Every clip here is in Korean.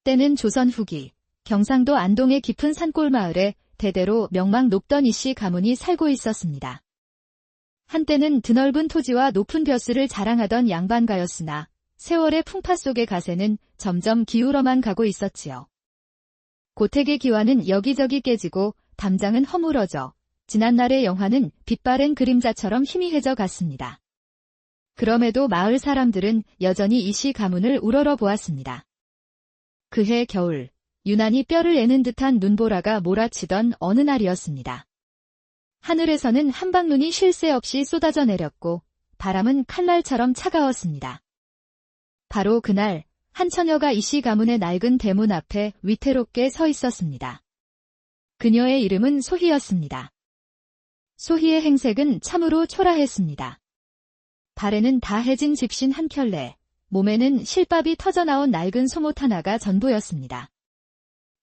때는 조선 후기 경상도 안동의 깊은 산골 마을에 대대로 명망 높던 이씨 가문이 살고 있었습니다. 한때는 드넓은 토지와 높은 벼슬을 자랑하던 양반가였으나 세월의 풍파 속의 가세는 점점 기울어만 가고 있었지요. 고택의 기와는 여기저기 깨지고 담장은 허물어져 지난날의 영화는 빛바랜 그림자처럼 희미해져 갔습니다. 그럼에도 마을 사람들은 여전히 이씨 가문을 우러러 보았습니다. 그해 겨울, 유난히 뼈를 내는 듯한 눈보라가 몰아치던 어느 날이었습니다. 하늘에서는 한방눈이 쉴 새 없이 쏟아져 내렸고 바람은 칼날처럼 차가웠습니다. 바로 그날 한 처녀가 이씨 가문의 낡은 대문 앞에 위태롭게 서 있었습니다. 그녀의 이름은 소희였습니다. 소희의 행색은 참으로 초라했습니다. 발에는 다 해진 집신 한 켤레, 몸에는 실밥이 터져나온 낡은 소못 하나가 전부였습니다.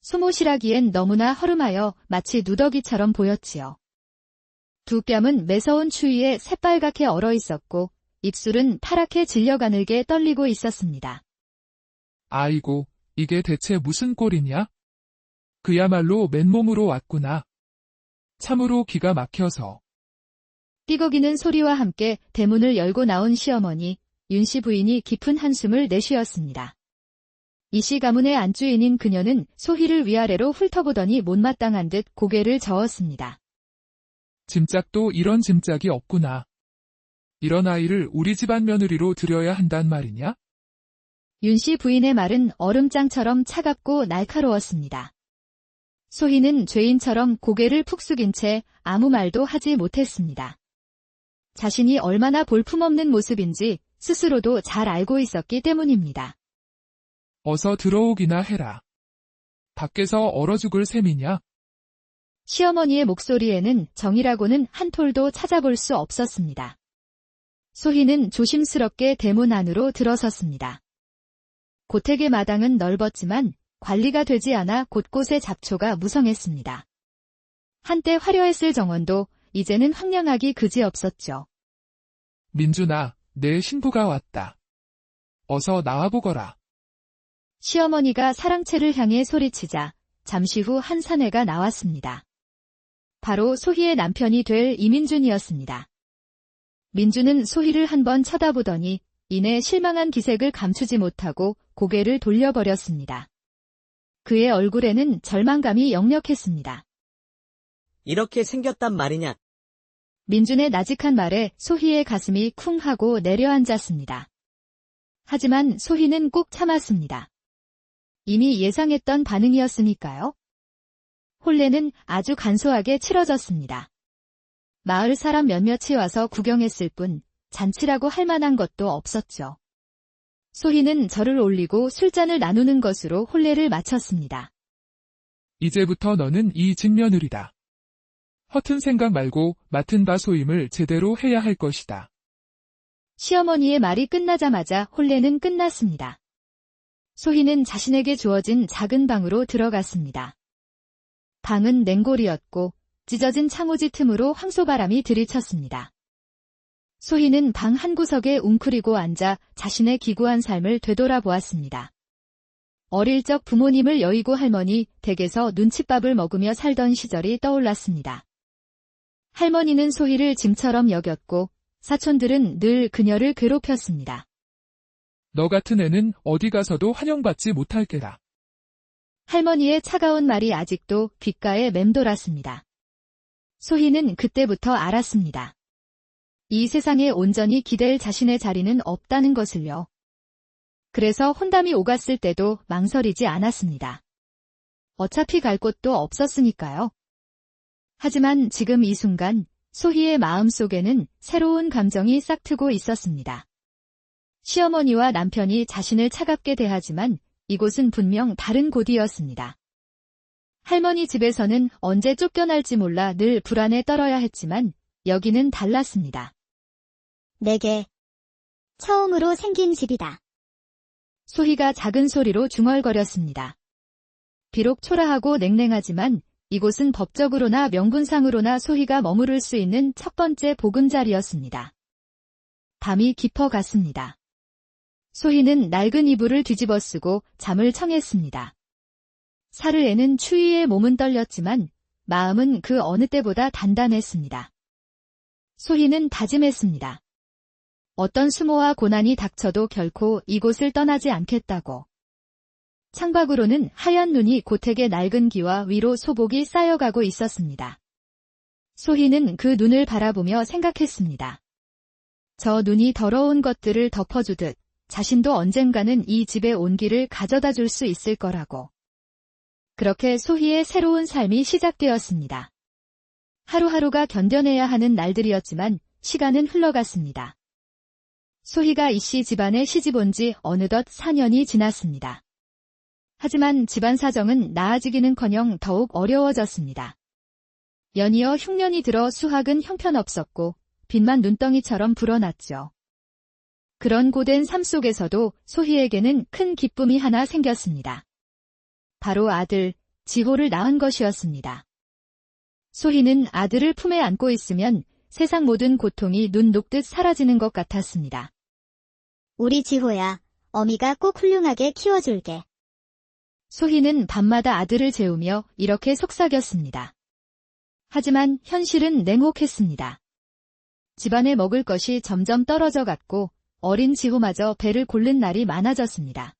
소못이라기엔 너무나 허름하여 마치 누더기처럼 보였지요. 두 뺨은 매서운 추위에 새빨갛게 얼어 있었고 입술은 파랗게 질려 가늘게 떨리고 있었습니다. 아이고, 이게 대체 무슨 꼴이냐? 그야말로 맨몸으로 왔구나. 참으로 기가 막혀서. 삐걱이는 소리와 함께 대문을 열고 나온 시어머니, 윤씨 부인이 깊은 한숨을 내쉬었습니다. 이씨 가문의 안주인인 그녀는 소희를 위아래로 훑어보더니 못마땅한 듯 고개를 저었습니다. 짐짝도 이런 짐짝이 없구나. 이런 아이를 우리 집안 며느리로 들여야 한단 말이냐? 윤씨 부인의 말은 얼음장처럼 차갑고 날카로웠습니다. 소희는 죄인처럼 고개를 푹 숙인 채 아무 말도 하지 못했습니다. 자신이 얼마나 볼품없는 모습인지 스스로도 잘 알고 있었기 때문입니다. 어서 들어오기나 해라. 밖에서 얼어 죽을 셈이냐? 시어머니의 목소리에는 정이라고는 한 톨도 찾아볼 수 없었습니다. 소희는 조심스럽게 대문 안으로 들어섰습니다. 고택의 마당은 넓었지만 관리가 되지 않아 곳곳에 잡초가 무성했습니다. 한때 화려했을 정원도 이제는 황량하기 그지없었죠. 민준아, 내 신부가 왔다. 어서 나와보거라. 시어머니가 사랑채를 향해 소리치자 잠시 후 한 사내가 나왔습니다. 바로 소희의 남편이 될 이민준이었습니다. 민준은 소희를 한번 쳐다보더니 이내 실망한 기색을 감추지 못하고 고개를 돌려버렸습니다. 그의 얼굴에는 절망감이 역력했습니다. 이렇게 생겼단 말이냐? 민준의 나직한 말에 소희의 가슴이 쿵 하고 내려앉았습니다. 하지만 소희는 꾹 참았습니다. 이미 예상했던 반응이었으니까요. 혼례는 아주 간소하게 치러졌습니다. 마을 사람 몇몇이 와서 구경했을 뿐 잔치라고 할 만한 것도 없었죠. 소희는 절을 올리고 술잔을 나누는 것으로 혼례를 마쳤습니다. 이제부터 너는 이 직며느리다. 허튼 생각 말고 맡은 바 소임을 제대로 해야 할 것이다. 시어머니의 말이 끝나자마자 혼례는 끝났습니다. 소희는 자신에게 주어진 작은 방으로 들어갔습니다. 방은 냉골이었고 찢어진 창호지 틈으로 황소바람이 들이쳤습니다. 소희는 방 한구석에 웅크리고 앉아 자신의 기구한 삶을 되돌아보았습니다. 어릴 적 부모님을 여의고 할머니 댁에서 눈칫밥을 먹으며 살던 시절이 떠올랐습니다. 할머니는 소희를 짐처럼 여겼고 사촌들은 늘 그녀를 괴롭혔습니다. 너 같은 애는 어디 가서도 환영받지 못할 게다. 할머니의 차가운 말이 아직도 귓가에 맴돌았습니다. 소희는 그때부터 알았습니다. 이 세상에 온전히 기댈 자신의 자리는 없다는 것을요. 그래서 혼담이 오갔을 때도 망설이지 않았습니다. 어차피 갈 곳도 없었으니까요. 하지만 지금 이 순간 소희의 마음속에는 새로운 감정이 싹트고 있었습니다. 시어머니와 남편이 자신을 차갑게 대하지만 이곳은 분명 다른 곳이었습니다. 할머니 집에서는 언제 쫓겨날지 몰라 늘 불안에 떨어야 했지만 여기는 달랐습니다. 내게 처음으로 생긴 집이다. 소희가 작은 소리로 중얼거렸습니다. 비록 초라하고 냉랭하지만 이곳은 법적으로나 명분상으로나 소희가 머무를 수 있는 첫 번째 보금자리였습니다. 밤이 깊어갔습니다. 소희는 낡은 이불을 뒤집어 쓰고 잠을 청했습니다. 사르에는 추위에 몸은 떨렸지만 마음은 그 어느 때보다 단단했습니다. 소희는 다짐했습니다. 어떤 수모와 고난이 닥쳐도 결코 이곳을 떠나지 않겠다고. 창밖으로는 하얀 눈이 고택의 낡은 기와 위로 소복이 쌓여가고 있었습니다. 소희는 그 눈을 바라보며 생각했습니다. 저 눈이 더러운 것들을 덮어주듯 자신도 언젠가는 이 집의 온기를 가져다 줄 수 있을 거라고. 그렇게 소희의 새로운 삶이 시작되었습니다. 하루하루가 견뎌내야 하는 날들이었지만 시간은 흘러갔습니다. 소희가 이씨 집안에 시집온 지 어느덧 4년이 지났습니다. 하지만 집안 사정은 나아지기는커녕 더욱 어려워졌습니다. 연이어 흉년이 들어 수학은 형편없었고 빛만 눈덩이처럼 불어났죠. 그런 고된 삶 속에서도 소희에게는 큰 기쁨이 하나 생겼습니다. 바로 아들, 지호를 낳은 것이었습니다. 소희는 아들을 품에 안고 있으면 세상 모든 고통이 눈 녹듯 사라지는 것 같았습니다. 우리 지호야, 어미가 꼭 훌륭하게 키워줄게. 소희는 밤마다 아들을 재우며 이렇게 속삭였습니다. 하지만 현실은 냉혹했습니다. 집안에 먹을 것이 점점 떨어져 갔고 어린 지호마저 배를 고른 날이 많아졌습니다.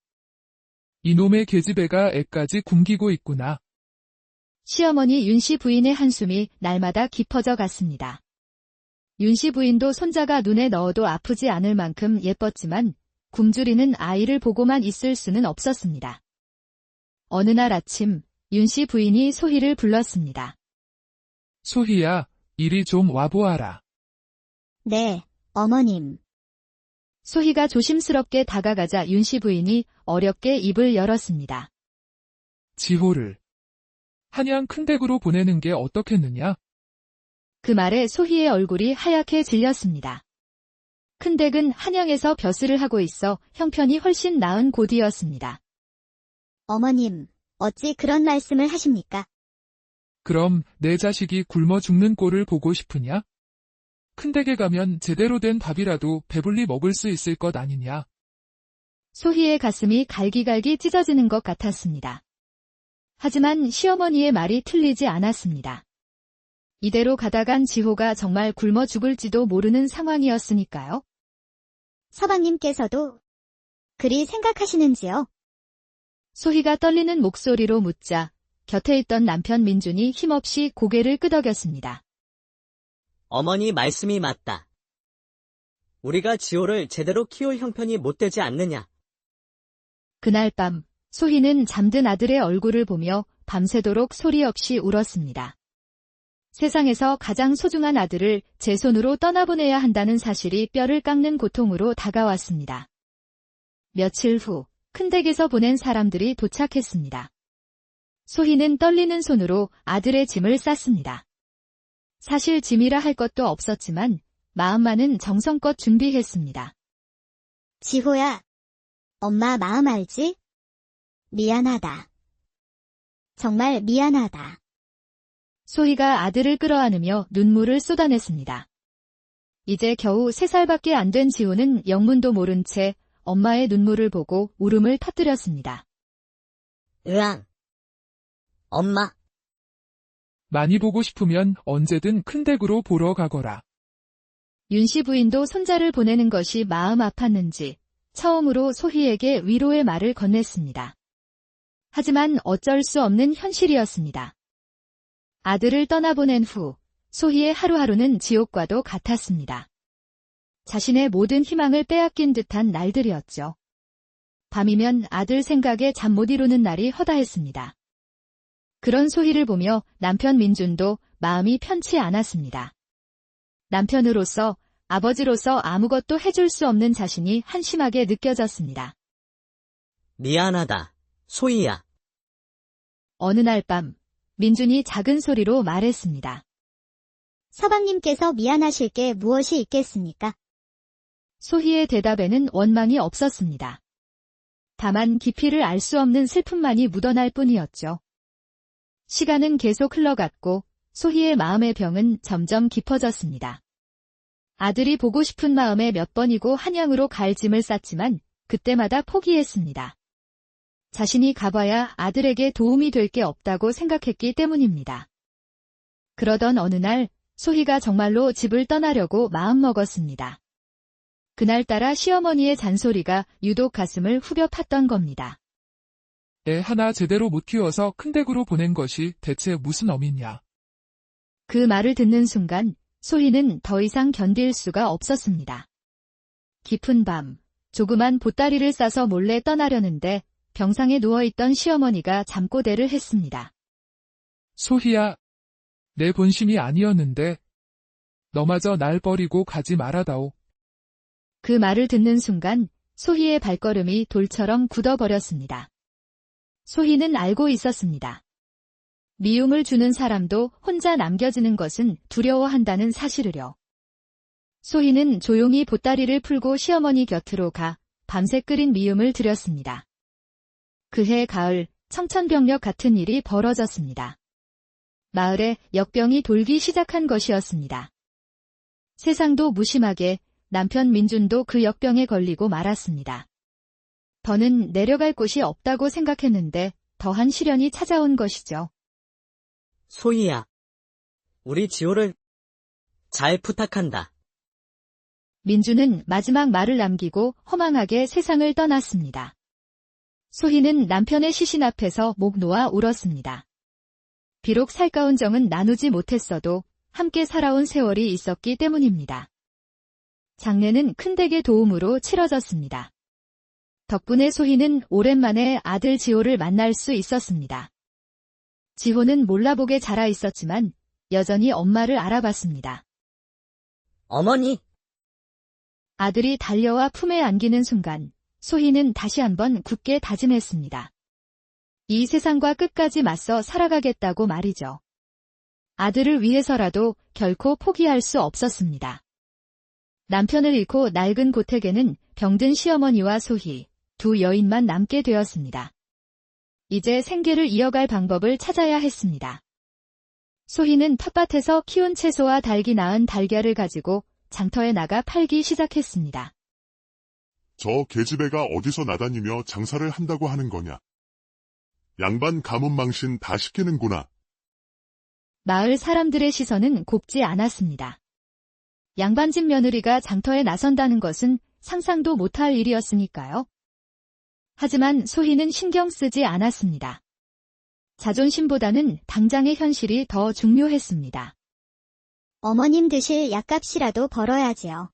이놈의 계집애가 애까지 굶기고 있구나. 시어머니 윤씨 부인의 한숨이 날마다 깊어져 갔습니다. 윤씨 부인도 손자가 눈에 넣어도 아프지 않을 만큼 예뻤지만 굶주리는 아이를 보고만 있을 수는 없었습니다. 어느 날 아침 윤씨 부인이 소희를 불렀습니다. 소희야, 이리 좀 와보아라. 네, 어머님. 소희가 조심스럽게 다가가자 윤씨 부인이 어렵게 입을 열었습니다. 지호를 한양 큰 댁으로 보내는 게 어떻겠느냐? 그 말에 소희의 얼굴이 하얗게 질렸습니다. 큰 댁은 한양에서 벼슬을 하고 있어 형편이 훨씬 나은 곳이었습니다. 어머님, 어찌 그런 말씀을 하십니까? 그럼 내 자식이 굶어 죽는 꼴을 보고 싶으냐? 큰 댁에 가면 제대로 된 밥이라도 배불리 먹을 수 있을 것 아니냐? 소희의 가슴이 갈기갈기 찢어지는 것 같았습니다. 하지만 시어머니의 말이 틀리지 않았습니다. 이대로 가다간 지호가 정말 굶어 죽을지도 모르는 상황이었으니까요. 서방님께서도 그리 생각하시는지요? 소희가 떨리는 목소리로 묻자 곁에 있던 남편 민준이 힘없이 고개를 끄덕였습니다. 어머니 말씀이 맞다. 우리가 지호를 제대로 키울 형편이 못 되지 않느냐. 그날 밤 소희는 잠든 아들의 얼굴을 보며 밤새도록 소리 없이 울었습니다. 세상에서 가장 소중한 아들을 제 손으로 떠나보내야 한다는 사실이 뼈를 깎는 고통으로 다가왔습니다. 며칠 후 큰 댁에서 보낸 사람들이 도착했습니다. 소희는 떨리는 손으로 아들의 짐을 쌌습니다. 사실 짐이라 할 것도 없었지만 마음만은 정성껏 준비했습니다. 지호야, 엄마 마음 알지? 미안하다. 정말 미안하다. 소희가 아들을 끌어안으며 눈물을 쏟아냈습니다. 이제 겨우 3살밖에 안 된 지호는 영문도 모른 채 엄마의 눈물을 보고 울음을 터뜨렸습니다. 으앙. 엄마. 많이 보고 싶으면 언제든 큰 댁으로 보러 가거라. 윤씨 부인도 손자를 보내는 것이 마음 아팠는지 처음으로 소희에게 위로의 말을 건넸습니다. 하지만 어쩔 수 없는 현실이었습니다. 아들을 떠나보낸 후 소희의 하루하루는 지옥과도 같았습니다. 자신의 모든 희망을 빼앗긴 듯한 날들이었죠. 밤이면 아들 생각에 잠 못 이루는 날이 허다했습니다. 그런 소희를 보며 남편 민준도 마음이 편치 않았습니다. 남편으로서, 아버지로서 아무것도 해줄 수 없는 자신이 한심하게 느껴졌습니다. 미안하다, 소희야. 어느 날 밤, 민준이 작은 소리로 말했습니다. 서방님께서 미안하실 게 무엇이 있겠습니까? 소희의 대답에는 원망이 없었습니다. 다만 깊이를 알 수 없는 슬픔만이 묻어날 뿐이었죠. 시간은 계속 흘러갔고 소희의 마음의 병은 점점 깊어졌습니다. 아들이 보고 싶은 마음에 몇 번이고 한양으로 갈 짐을 쌌지만 그때마다 포기했습니다. 자신이 가봐야 아들에게 도움이 될 게 없다고 생각했기 때문입니다. 그러던 어느 날 소희가 정말로 집을 떠나려고 마음먹었습니다. 그날따라 시어머니의 잔소리가 유독 가슴을 후벼 팠던 겁니다. 애 하나 제대로 못 키워서 큰 댁으로 보낸 것이 대체 무슨 어미냐. 그 말을 듣는 순간 소희는 더 이상 견딜 수가 없었습니다. 깊은 밤, 조그만 보따리를 싸서 몰래 떠나려는데 병상에 누워있던 시어머니가 잠꼬대를 했습니다. 소희야, 내 본심이 아니었는데 너마저 날 버리고 가지 말아다오. 그 말을 듣는 순간 소희의 발걸음이 돌처럼 굳어버렸습니다. 소희는 알고 있었습니다. 미움을 주는 사람도 혼자 남겨지는 것은 두려워한다는 사실을요. 소희는 조용히 보따리를 풀고 시어머니 곁으로 가 밤새 끓인 미음을 드렸습니다. 그해 가을 청천벽력 같은 일이 벌어졌습니다. 마을에 역병이 돌기 시작한 것이었습니다. 세상도 무심하게 남편 민준도 그 역병에 걸리고 말았습니다. 더는 내려갈 곳이 없다고 생각했는데 더한 시련이 찾아온 것이죠. 소희야, 우리 지호를 잘 부탁한다. 민주는 마지막 말을 남기고 허망하게 세상을 떠났습니다. 소희는 남편의 시신 앞에서 목 놓아 울었습니다. 비록 살가운 정은 나누지 못했어도 함께 살아온 세월이 있었기 때문입니다. 장례는 큰댁의 도움으로 치러졌습니다. 덕분에 소희는 오랜만에 아들 지호를 만날 수 있었습니다. 지호는 몰라보게 자라 있었지만 여전히 엄마를 알아봤습니다. 어머니, 아들이 달려와 품에 안기는 순간 소희는 다시 한번 굳게 다짐했습니다. 이 세상과 끝까지 맞서 살아가겠다고 말이죠. 아들을 위해서라도 결코 포기할 수 없었습니다. 남편을 잃고 낡은 고택에는 병든 시어머니와 소희, 두 여인만 남게 되었습니다. 이제 생계를 이어갈 방법을 찾아야 했습니다. 소희는 텃밭에서 키운 채소와 닭이 낳은 달걀을 가지고 장터에 나가 팔기 시작했습니다. 저 계집애가 어디서 나다니며 장사를 한다고 하는 거냐. 양반 가문 망신 다 시키는구나. 마을 사람들의 시선은 곱지 않았습니다. 양반집 며느리가 장터에 나선다는 것은 상상도 못할 일이었으니까요. 하지만 소희는 신경 쓰지 않았습니다. 자존심보다는 당장의 현실이 더 중요했습니다. 어머님 드실 약값이라도 벌어야지요.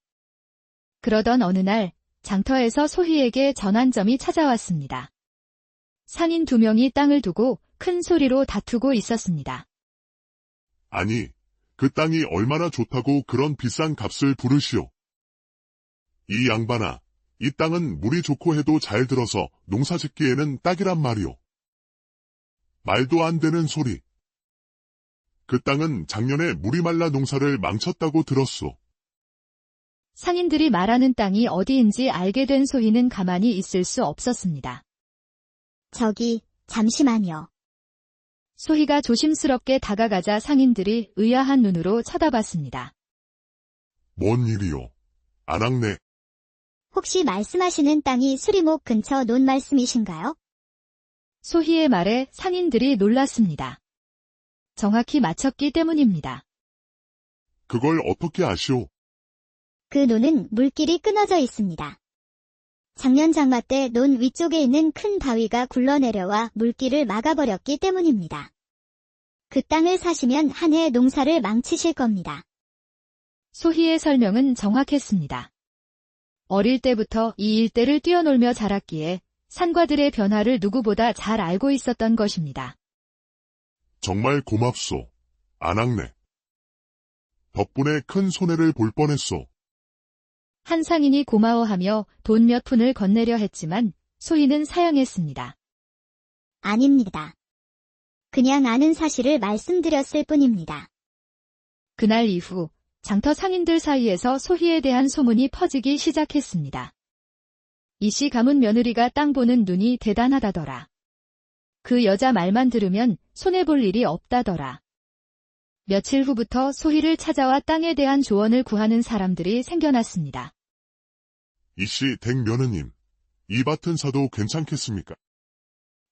그러던 어느 날 장터에서 소희에게 전환점이 찾아왔습니다. 상인 2명이 땅을 두고 큰 소리로 다투고 있었습니다. 아니, 그 땅이 얼마나 좋다고 그런 비싼 값을 부르시오. 이 양반아, 이 땅은 물이 좋고 해도 잘 들어서 농사 짓기에는 딱이란 말이오. 말도 안 되는 소리. 그 땅은 작년에 물이 말라 농사를 망쳤다고 들었소. 상인들이 말하는 땅이 어디인지 알게 된 소희는 가만히 있을 수 없었습니다. 저기, 잠시만요. 소희가 조심스럽게 다가가자 상인들이 의아한 눈으로 쳐다봤습니다. 뭔 일이오? 안악네. 혹시 말씀하시는 땅이 수리목 근처 논 말씀이신가요? 소희의 말에 상인들이 놀랐습니다. 정확히 맞췄기 때문입니다. 그걸 어떻게 아시오? 그 논은 물길이 끊어져 있습니다. 작년 장마 때 논 위쪽에 있는 큰 바위가 굴러내려와 물길을 막아버렸기 때문입니다. 그 땅을 사시면 한 해 농사를 망치실 겁니다. 소희의 설명은 정확했습니다. 어릴 때부터 이 일대를 뛰어놀며 자랐기에 산과들의 변화를 누구보다 잘 알고 있었던 것입니다. 정말 고맙소. 안악네. 덕분에 큰 손해를 볼 뻔했소. 한 상인이 고마워하며 돈 몇 푼을 건네려 했지만 소희는 사양했습니다. 아닙니다. 그냥 아는 사실을 말씀드렸을 뿐입니다. 그날 이후 장터 상인들 사이에서 소희에 대한 소문이 퍼지기 시작했습니다. 이씨 가문 며느리가 땅 보는 눈이 대단하다더라. 그 여자 말만 들으면 손해볼 일이 없다더라. 며칠 후부터 소희를 찾아와 땅에 대한 조언을 구하는 사람들이 생겨났습니다. 이씨 댁 며느님, 이 밭은 사도 괜찮겠습니까?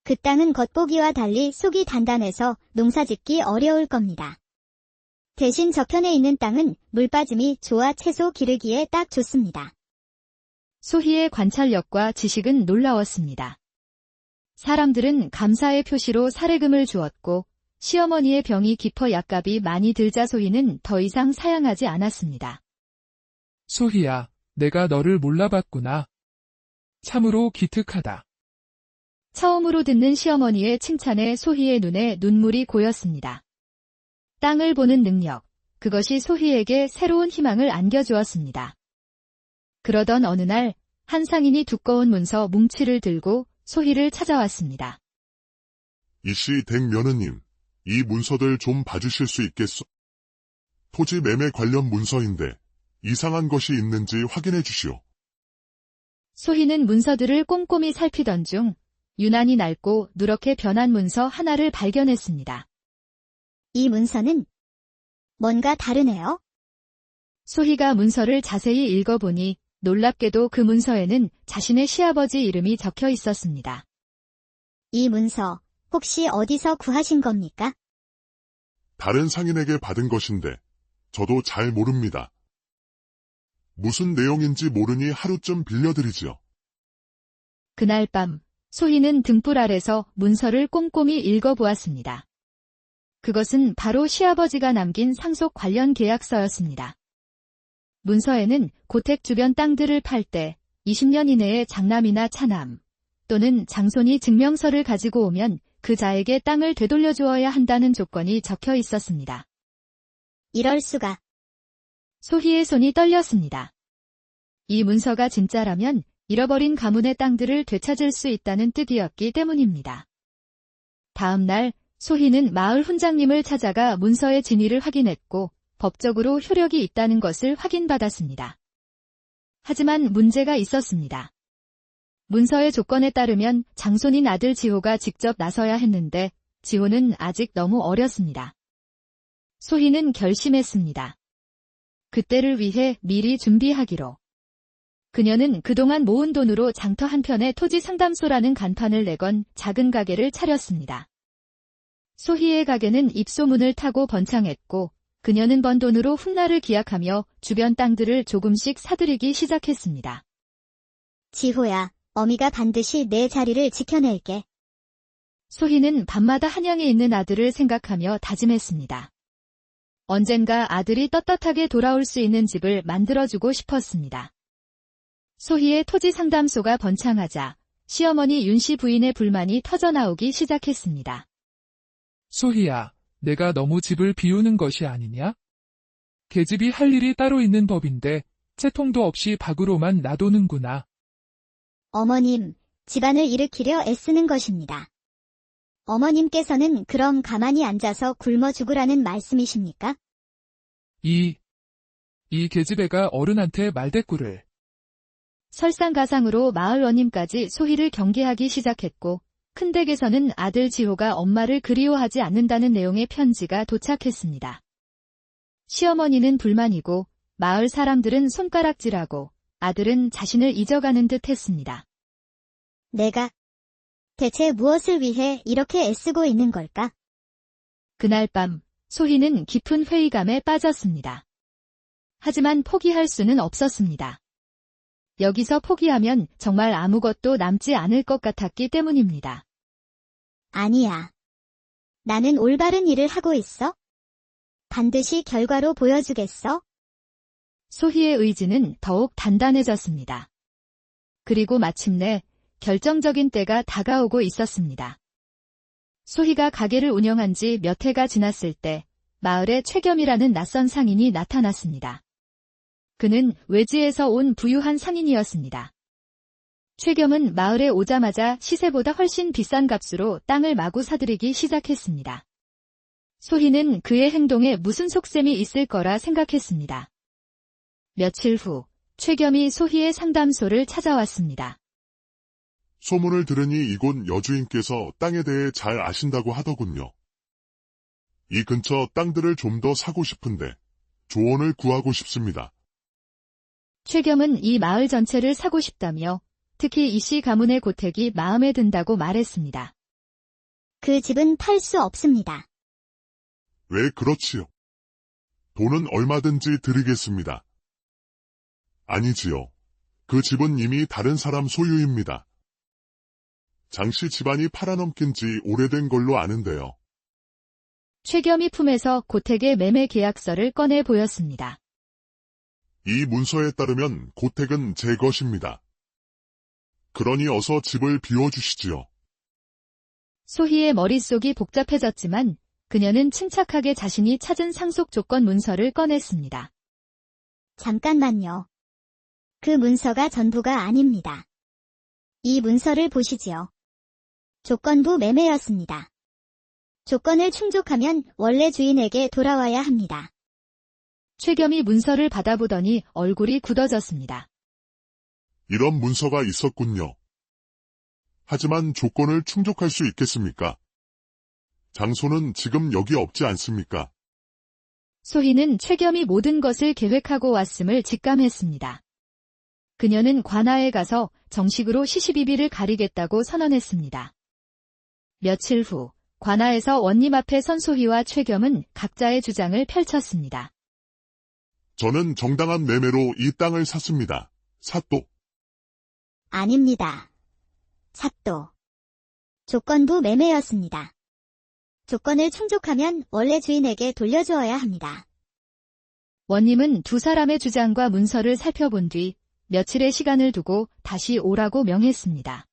그 땅은 겉보기와 달리 속이 단단해서 농사짓기 어려울 겁니다. 대신 저편에 있는 땅은 물 빠짐이 좋아 채소 기르기에 딱 좋습니다. 소희의 관찰력과 지식은 놀라웠습니다. 사람들은 감사의 표시로 사례금을 주었고 시어머니의 병이 깊어 약값이 많이 들자 소희는 더 이상 사양하지 않았습니다. 소희야, 내가 너를 몰라봤구나. 참으로 기특하다. 처음으로 듣는 시어머니의 칭찬에 소희의 눈에 눈물이 고였습니다. 땅을 보는 능력, 그것이 소희에게 새로운 희망을 안겨주었습니다. 그러던 어느 날, 한 상인이 두꺼운 문서 뭉치를 들고 소희를 찾아왔습니다. 이씨 댁 며느님, 이 문서들 좀 봐주실 수 있겠소? 토지 매매 관련 문서인데 이상한 것이 있는지 확인해 주시오. 소희는 문서들을 꼼꼼히 살피던 중 유난히 낡고 누렇게 변한 문서 하나를 발견했습니다. 이 문서는 뭔가 다르네요. 소희가 문서를 자세히 읽어보니 놀랍게도 그 문서에는 자신의 시아버지 이름이 적혀 있었습니다. 이 문서 혹시 어디서 구하신 겁니까? 다른 상인에게 받은 것인데 저도 잘 모릅니다. 무슨 내용인지 모르니 하루쯤 빌려드리지요. 그날 밤 소희는 등불 아래서 문서를 꼼꼼히 읽어보았습니다. 그것은 바로 시아버지가 남긴 상속 관련 계약서였습니다. 문서에는 고택 주변 땅들을 팔 때 20년 이내에 장남이나 차남 또는 장손이 증명서를 가지고 오면 그 자에게 땅을 되돌려 주어야 한다는 조건이 적혀 있었습니다. 이럴 수가. 소희의 손이 떨렸습니다. 이 문서가 진짜라면 잃어버린 가문의 땅들을 되찾을 수 있다는 뜻이었기 때문입니다. 다음 날 소희는 마을 훈장님을 찾아가 문서의 진위를 확인했고 법적으로 효력이 있다는 것을 확인받았습니다. 하지만 문제가 있었습니다. 문서의 조건에 따르면 장손인 아들 지호가 직접 나서야 했는데 지호는 아직 너무 어렸습니다. 소희는 결심했습니다. 그때를 위해 미리 준비하기로. 그녀는 그동안 모은 돈으로 장터 한편에 토지 상담소라는 간판을 내건 작은 가게를 차렸습니다. 소희의 가게는 입소문을 타고 번창했고 그녀는 번 돈으로 훗날을 기약하며 주변 땅들을 조금씩 사들이기 시작했습니다. 지호야, 어미가 반드시 내 자리를 지켜낼게. 소희는 밤마다 한양에 있는 아들을 생각하며 다짐했습니다. 언젠가 아들이 떳떳하게 돌아올 수 있는 집을 만들어주고 싶었습니다. 소희의 토지 상담소가 번창하자 시어머니 윤씨 부인의 불만이 터져나오기 시작했습니다. 소희야, 내가 너무 집을 비우는 것이 아니냐? 계집이 할 일이 따로 있는 법인데 채통도 없이 밖으로만 놔두는구나. 어머님, 집안을 일으키려 애쓰는 것입니다. 어머님께서는 그럼 가만히 앉아서 굶어 죽으라는 말씀이십니까? 이 계집애가 어른한테 말대꾸를. 설상가상으로 마을 원님까지 소희를 경계하기 시작했고 큰 댁에서는 아들 지호가 엄마를 그리워하지 않는다는 내용의 편지가 도착했습니다. 시어머니는 불만이고 마을 사람들은 손가락질하고 아들은 자신을 잊어가는 듯 했습니다. 내가 대체 무엇을 위해 이렇게 애쓰고 있는 걸까? 그날 밤 소희는 깊은 회의감에 빠졌습니다. 하지만 포기할 수는 없었습니다. 여기서 포기하면 정말 아무것도 남지 않을 것 같았기 때문입니다. 아니야. 나는 올바른 일을 하고 있어. 반드시 결과로 보여주겠어. 소희의 의지는 더욱 단단해졌습니다. 그리고 마침내 결정적인 때가 다가오고 있었습니다. 소희가 가게를 운영한 지 몇 해가 지났을 때 마을에 최겸이라는 낯선 상인이 나타났습니다. 그는 외지에서 온 부유한 상인이었습니다. 최겸은 마을에 오자마자 시세보다 훨씬 비싼 값으로 땅을 마구 사들이기 시작했습니다. 소희는 그의 행동에 무슨 속셈이 있을 거라 생각했습니다. 며칠 후 최겸이 소희의 상담소를 찾아왔습니다. 소문을 들으니 이곳 여주인께서 땅에 대해 잘 아신다고 하더군요. 이 근처 땅들을 좀 더 사고 싶은데 조언을 구하고 싶습니다. 최겸은 이 마을 전체를 사고 싶다며 특히 이 씨 가문의 고택이 마음에 든다고 말했습니다. 그 집은 팔 수 없습니다. 왜 그렇지요? 돈은 얼마든지 드리겠습니다. 아니지요. 그 집은 이미 다른 사람 소유입니다. 장씨 집안이 팔아넘긴 지 오래된 걸로 아는데요. 최겸이 품에서 고택의 매매 계약서를 꺼내 보였습니다. 이 문서에 따르면 고택은 제 것입니다. 그러니 어서 집을 비워주시지요. 소희의 머릿속이 복잡해졌지만 그녀는 침착하게 자신이 찾은 상속 조건 문서를 꺼냈습니다. 잠깐만요. 그 문서가 전부가 아닙니다. 이 문서를 보시지요. 조건부 매매였습니다. 조건을 충족하면 원래 주인에게 돌아와야 합니다. 최겸이 문서를 받아보더니 얼굴이 굳어졌습니다. 이런 문서가 있었군요. 하지만 조건을 충족할 수 있겠습니까? 장소는 지금 여기 없지 않습니까? 소희는 최겸이 모든 것을 계획하고 왔음을 직감했습니다. 그녀는 관아에 가서 정식으로 시시비비를 가리겠다고 선언했습니다. 며칠 후 관아에서 원님 앞에 선 소희와 최겸은 각자의 주장을 펼쳤습니다. 저는 정당한 매매로 이 땅을 샀습니다. 사또. 아닙니다. 사또. 조건부 매매였습니다. 조건을 충족하면 원래 주인에게 돌려주어야 합니다. 원님은 두 사람의 주장과 문서를 살펴본 뒤 며칠의 시간을 두고 다시 오라고 명했습니다.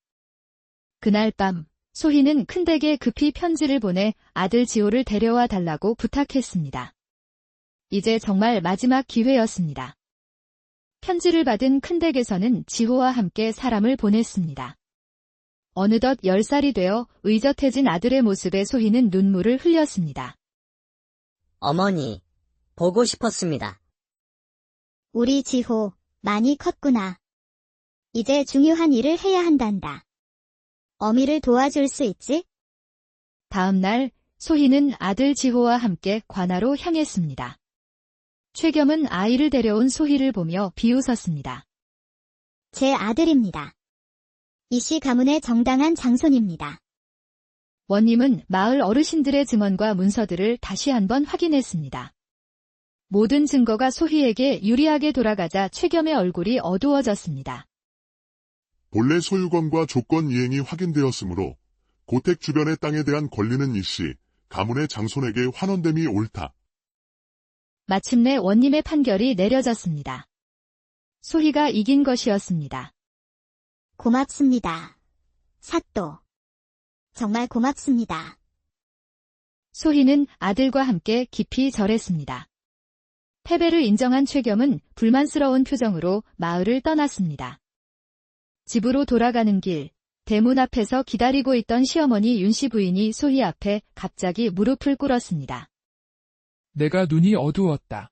그날 밤 소희는 큰 댁에 급히 편지를 보내 아들 지호를 데려와 달라고 부탁했습니다. 이제 정말 마지막 기회였습니다. 편지를 받은 큰 댁에서는 지호와 함께 사람을 보냈습니다. 어느덧 10살이 되어 의젓해진 아들의 모습에 소희는 눈물을 흘렸습니다. 어머니, 보고 싶었습니다. 우리 지호, 많이 컸구나. 이제 중요한 일을 해야 한단다. 어미를 도와줄 수 있지? 다음 날 소희는 아들 지호와 함께 관아로 향했습니다. 최겸은 아이를 데려온 소희를 보며 비웃었습니다. 제 아들입니다. 이씨 가문의 정당한 장손입니다. 원님은 마을 어르신들의 증언과 문서들을 다시 한번 확인했습니다. 모든 증거가 소희에게 유리하게 돌아가자 최겸의 얼굴이 어두워졌습니다. 본래 소유권과 조건 이행이 확인되었으므로 고택 주변의 땅에 대한 권리는 이씨, 가문의 장손에게 환원됨이 옳다. 마침내 원님의 판결이 내려졌습니다. 소희가 이긴 것이었습니다. 고맙습니다. 사또. 정말 고맙습니다. 소희는 아들과 함께 깊이 절했습니다. 패배를 인정한 최겸은 불만스러운 표정으로 마을을 떠났습니다. 집으로 돌아가는 길, 대문 앞에서 기다리고 있던 시어머니 윤씨 부인이 소희 앞에 갑자기 무릎을 꿇었습니다. 내가 눈이 어두웠다.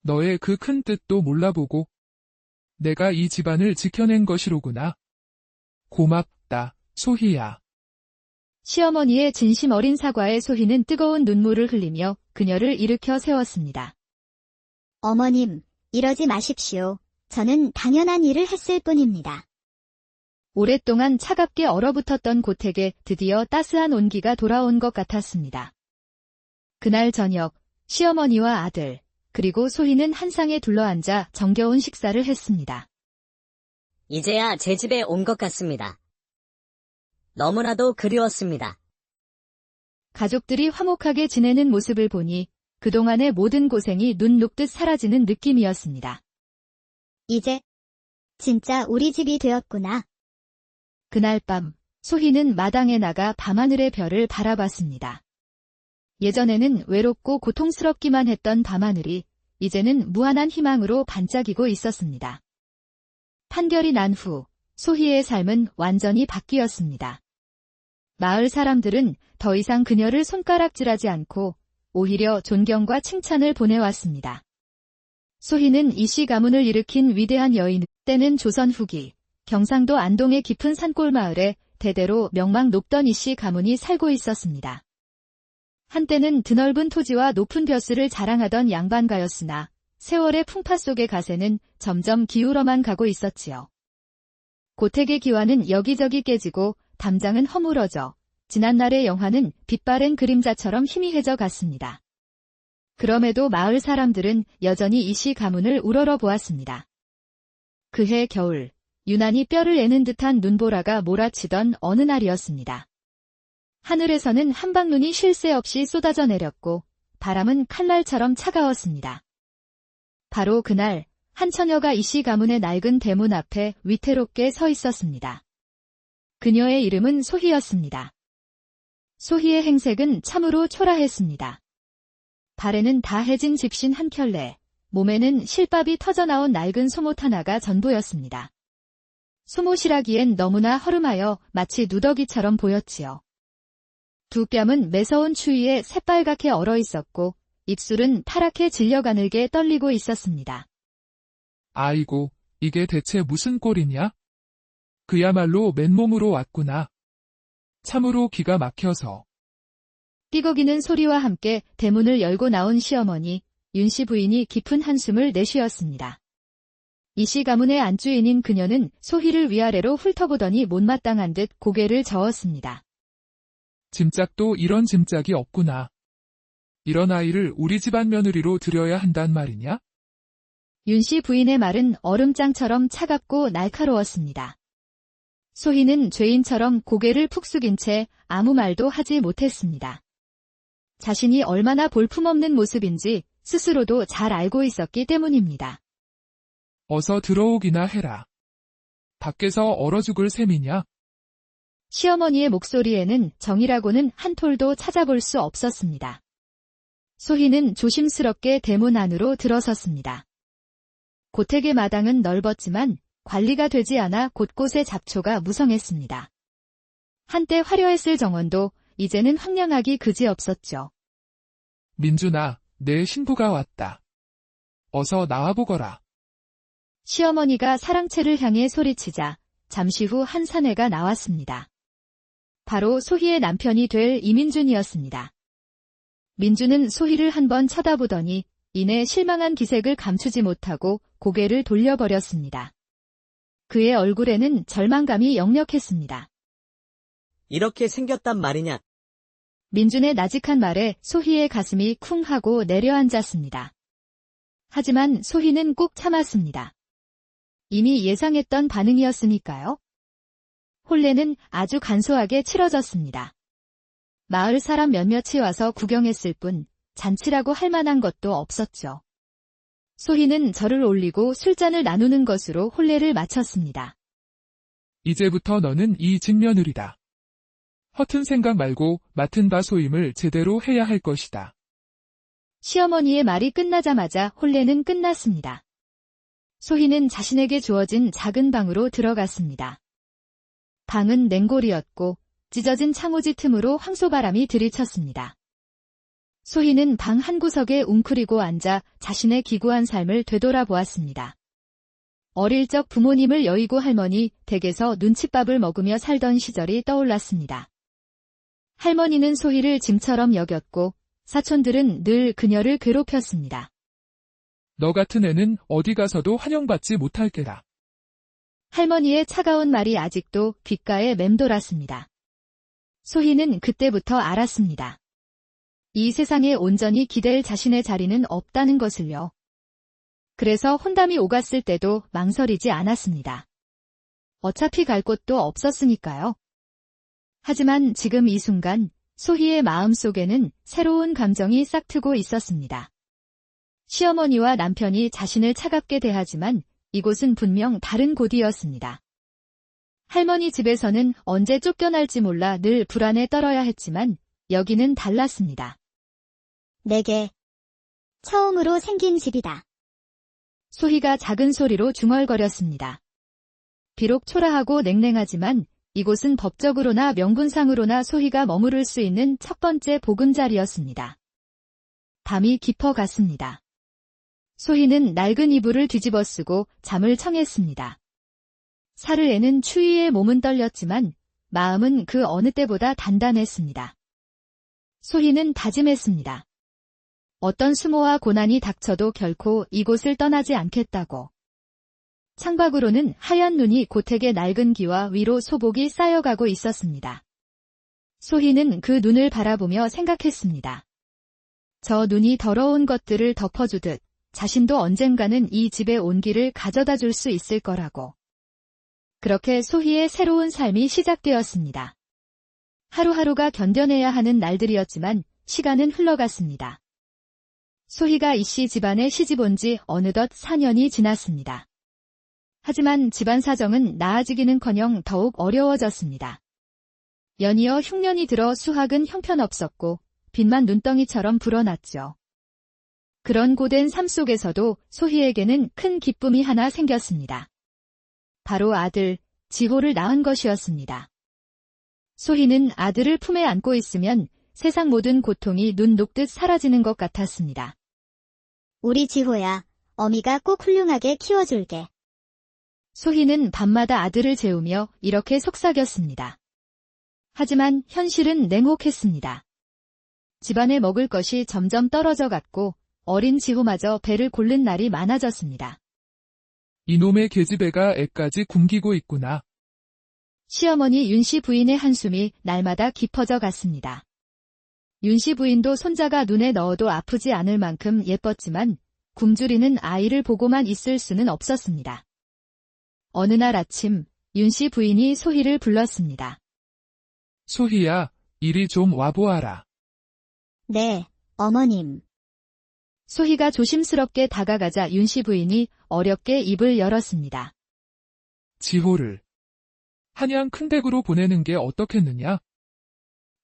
너의 그 큰 뜻도 몰라보고 내가 이 집안을 지켜낸 것이로구나. 고맙다, 소희야. 시어머니의 진심 어린 사과에 소희는 뜨거운 눈물을 흘리며 그녀를 일으켜 세웠습니다. 어머님, 이러지 마십시오. 저는 당연한 일을 했을 뿐입니다. 오랫동안 차갑게 얼어붙었던 고택에 드디어 따스한 온기가 돌아온 것 같았습니다. 그날 저녁, 시어머니와 아들, 그리고 소희는 한 상에 둘러앉아 정겨운 식사를 했습니다. 이제야 제 집에 온 것 같습니다. 너무나도 그리웠습니다. 가족들이 화목하게 지내는 모습을 보니 그동안의 모든 고생이 눈 녹듯 사라지는 느낌이었습니다. 이제 진짜 우리 집이 되었구나. 그날 밤, 소희는 마당에 나가 밤하늘의 별을 바라봤습니다. 예전에는 외롭고 고통스럽기만 했던 밤하늘이 이제는 무한한 희망으로 반짝이고 있었습니다. 판결이 난 후 소희의 삶은 완전히 바뀌었습니다. 마을 사람들은 더 이상 그녀를 손가락질하지 않고 오히려 존경과 칭찬을 보내왔습니다. 소희는 이씨 가문을 일으킨 위대한 여인, 때는 조선 후기, 경상도 안동의 깊은 산골 마을에 대대로 명망 높던 이씨 가문이 살고 있었습니다. 한때는 드넓은 토지와 높은 벼슬을 자랑하던 양반가였으나 세월의 풍파 속의 가세는 점점 기울어만 가고 있었지요. 고택의 기와는 여기저기 깨지고 담장은 허물어져 지난날의 영화는 빛바랜 그림자처럼 희미해져 갔습니다. 그럼에도 마을 사람들은 여전히 이씨 가문을 우러러 보았습니다. 그해 겨울, 유난히 뼈를 애는 듯한 눈보라가 몰아치던 어느 날이었습니다. 하늘에서는 한방눈이 쉴 새 없이 쏟아져 내렸고 바람은 칼날처럼 차가웠습니다. 바로 그날 한 처녀가 이씨 가문의 낡은 대문 앞에 위태롭게 서 있었습니다. 그녀의 이름은 소희였습니다. 소희의 행색은 참으로 초라했습니다. 발에는 다 해진 집신 한 켤레, 몸에는 실밥이 터져나온 낡은 소못 하나가 전부였습니다. 소못이라기엔 너무나 허름하여 마치 누더기처럼 보였지요. 두 뺨은 매서운 추위에 새빨갛게 얼어 있었고 입술은 파랗게 질려 가늘게 떨리고 있었습니다. 아이고, 이게 대체 무슨 꼴이냐? 그야말로 맨몸으로 왔구나. 참으로 기가 막혀서. 삐걱이는 소리와 함께 대문을 열고 나온 시어머니, 윤씨 부인이 깊은 한숨을 내쉬었습니다. 이씨 가문의 안주인인 그녀는 소희를 위아래로 훑어보더니 못마땅한 듯 고개를 저었습니다. 짐짝도 이런 짐짝이 없구나. 이런 아이를 우리 집안 며느리로 들여야 한단 말이냐? 윤씨 부인의 말은 얼음장처럼 차갑고 날카로웠습니다. 소희는 죄인처럼 고개를 푹 숙인 채 아무 말도 하지 못했습니다. 자신이 얼마나 볼품없는 모습인지 스스로도 잘 알고 있었기 때문입니다. 어서 들어오기나 해라. 밖에서 얼어 죽을 셈이냐? 시어머니의 목소리에는 정이라고는 한 톨도 찾아볼 수 없었습니다. 소희는 조심스럽게 대문 안으로 들어섰습니다. 고택의 마당은 넓었지만 관리가 되지 않아 곳곳에 잡초가 무성했습니다. 한때 화려했을 정원도 이제는 황량하기 그지없었죠. 민준아, 내 신부가 왔다. 어서 나와보거라. 시어머니가 사랑채를 향해 소리치자 잠시 후 한 사내가 나왔습니다. 바로 소희의 남편이 될 이민준이었습니다. 민준은 소희를 한번 쳐다보더니 이내 실망한 기색을 감추지 못하고 고개를 돌려버렸습니다. 그의 얼굴에는 절망감이 역력했습니다. 이렇게 생겼단 말이냐? 민준의 나직한 말에 소희의 가슴이 쿵 하고 내려앉았습니다. 하지만 소희는 꾹 참았습니다. 이미 예상했던 반응이었으니까요. 혼례는 아주 간소하게 치러졌습니다. 마을 사람 몇몇이 와서 구경했을 뿐 잔치라고 할 만한 것도 없었죠. 소희는 절을 올리고 술잔을 나누는 것으로 혼례를 마쳤습니다. 이제부터 너는 이 직며느리다. 허튼 생각 말고 맡은 바 소임을 제대로 해야 할 것이다. 시어머니의 말이 끝나자마자 혼례는 끝났습니다. 소희는 자신에게 주어진 작은 방으로 들어갔습니다. 방은 냉골이었고 찢어진 창호지 틈으로 황소바람이 들이쳤습니다. 소희는 방 한구석에 웅크리고 앉아 자신의 기구한 삶을 되돌아보았습니다. 어릴 적 부모님을 여의고 할머니 댁에서 눈칫밥을 먹으며 살던 시절이 떠올랐습니다. 할머니는 소희를 짐처럼 여겼고 사촌들은 늘 그녀를 괴롭혔습니다. 너 같은 애는 어디 가서도 환영받지 못할 게다. 할머니의 차가운 말이 아직도 귓가에 맴돌았습니다. 소희는 그때부터 알았습니다. 이 세상에 온전히 기댈 자신의 자리는 없다는 것을요. 그래서 혼담이 오갔을 때도 망설이지 않았습니다. 어차피 갈 곳도 없었으니까요. 하지만 지금 이 순간 소희의 마음속에는 새로운 감정이 싹트고 있었습니다. 시어머니와 남편이 자신을 차갑게 대하지만 이곳은 분명 다른 곳이었습니다. 할머니 집에서는 언제 쫓겨날지 몰라 늘 불안에 떨어야 했지만 여기는 달랐습니다. 내게 처음으로 생긴 집이다. 소희가 작은 소리로 중얼거렸습니다. 비록 초라하고 냉랭하지만 이곳은 법적으로나 명분상으로나 소희가 머무를 수 있는 첫 번째 보금자리였습니다. 밤이 깊어갔습니다. 소희는 낡은 이불을 뒤집어 쓰고 잠을 청했습니다. 살을 애는 추위에 몸은 떨렸지만 마음은 그 어느 때보다 단단했습니다. 소희는 다짐했습니다. 어떤 수모와 고난이 닥쳐도 결코 이곳을 떠나지 않겠다고. 창밖으로는 하얀 눈이 고택의 낡은 기와 위로 소복이 쌓여가고 있었습니다. 소희는 그 눈을 바라보며 생각했습니다. 저 눈이 더러운 것들을 덮어주듯 자신도 언젠가는 이 집의 온기를 가져다 줄 수 있을 거라고. 그렇게 소희의 새로운 삶이 시작되었습니다. 하루하루가 견뎌내야 하는 날들이었지만 시간은 흘러갔습니다. 소희가 이씨 집안에 시집온 지 어느덧 4년이 지났습니다. 하지만 집안 사정은 나아지기는커녕 더욱 어려워졌습니다. 연이어 흉년이 들어 수학은 형편없었고 빛만 눈덩이처럼 불어났죠. 그런 고된 삶 속에서도 소희에게는 큰 기쁨이 하나 생겼습니다. 바로 아들, 지호를 낳은 것이었습니다. 소희는 아들을 품에 안고 있으면 세상 모든 고통이 눈 녹듯 사라지는 것 같았습니다. 우리 지호야, 어미가 꼭 훌륭하게 키워줄게. 소희는 밤마다 아들을 재우며 이렇게 속삭였습니다. 하지만 현실은 냉혹했습니다. 집안에 먹을 것이 점점 떨어져 갔고 어린 지호마저 배를 고른 날이 많아졌습니다. 이놈의 계집애가 애까지 굶기고 있구나. 시어머니 윤씨 부인의 한숨이 날마다 깊어져 갔습니다. 윤씨 부인도 손자가 눈에 넣어도 아프지 않을 만큼 예뻤지만 굶주리는 아이를 보고만 있을 수는 없었습니다. 어느 날 아침 윤씨 부인이 소희를 불렀습니다. 소희야, 이리 좀 와보아라. 네, 어머님. 소희가 조심스럽게 다가가자 윤씨 부인이 어렵게 입을 열었습니다. 지호를 한양 큰 댁으로 보내는 게 어떻겠느냐?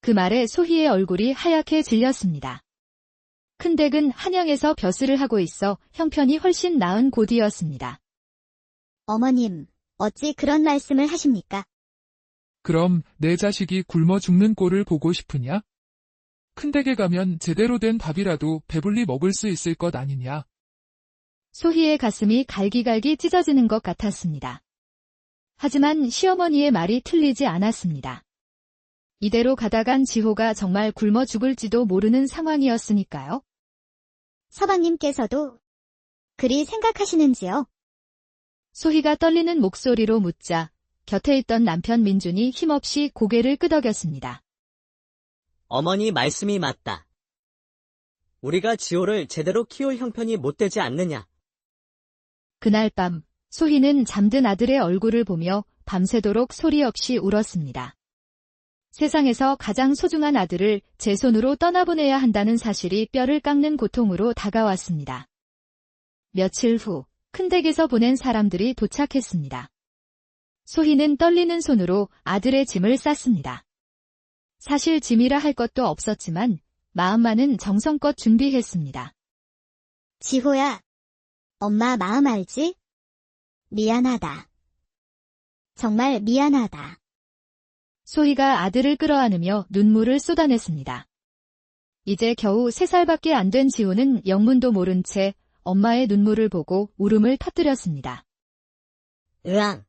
그 말에 소희의 얼굴이 하얗게 질렸습니다. 큰 댁은 한양에서 벼슬을 하고 있어 형편이 훨씬 나은 곳이었습니다. 어머님, 어찌 그런 말씀을 하십니까? 그럼 내 자식이 굶어 죽는 꼴을 보고 싶으냐? 큰 댁에 가면 제대로 된 밥이라도 배불리 먹을 수 있을 것 아니냐? 소희의 가슴이 갈기갈기 찢어지는 것 같았습니다. 하지만 시어머니의 말이 틀리지 않았습니다. 이대로 가다간 지호가 정말 굶어 죽을지도 모르는 상황이었으니까요. 서방님께서도 그리 생각하시는지요? 소희가 떨리는 목소리로 묻자 곁에 있던 남편 민준이 힘없이 고개를 끄덕였습니다. 어머니 말씀이 맞다. 우리가 지호를 제대로 키울 형편이 못 되지 않느냐. 그날 밤 소희는 잠든 아들의 얼굴을 보며 밤새도록 소리 없이 울었습니다. 세상에서 가장 소중한 아들을 제 손으로 떠나보내야 한다는 사실이 뼈를 깎는 고통으로 다가왔습니다. 며칠 후 큰 댁에서 보낸 사람들이 도착했습니다. 소희는 떨리는 손으로 아들의 짐을 쌌습니다. 사실 짐이라 할 것도 없었지만 마음만은 정성껏 준비했습니다. 지호야, 엄마 마음 알지? 미안하다. 정말 미안하다. 소희가 아들을 끌어안으며 눈물을 쏟아냈습니다. 이제 겨우 3살밖에 안 된 지호는 영문도 모른 채 엄마의 눈물을 보고 울음을 터뜨렸습니다. 으앙.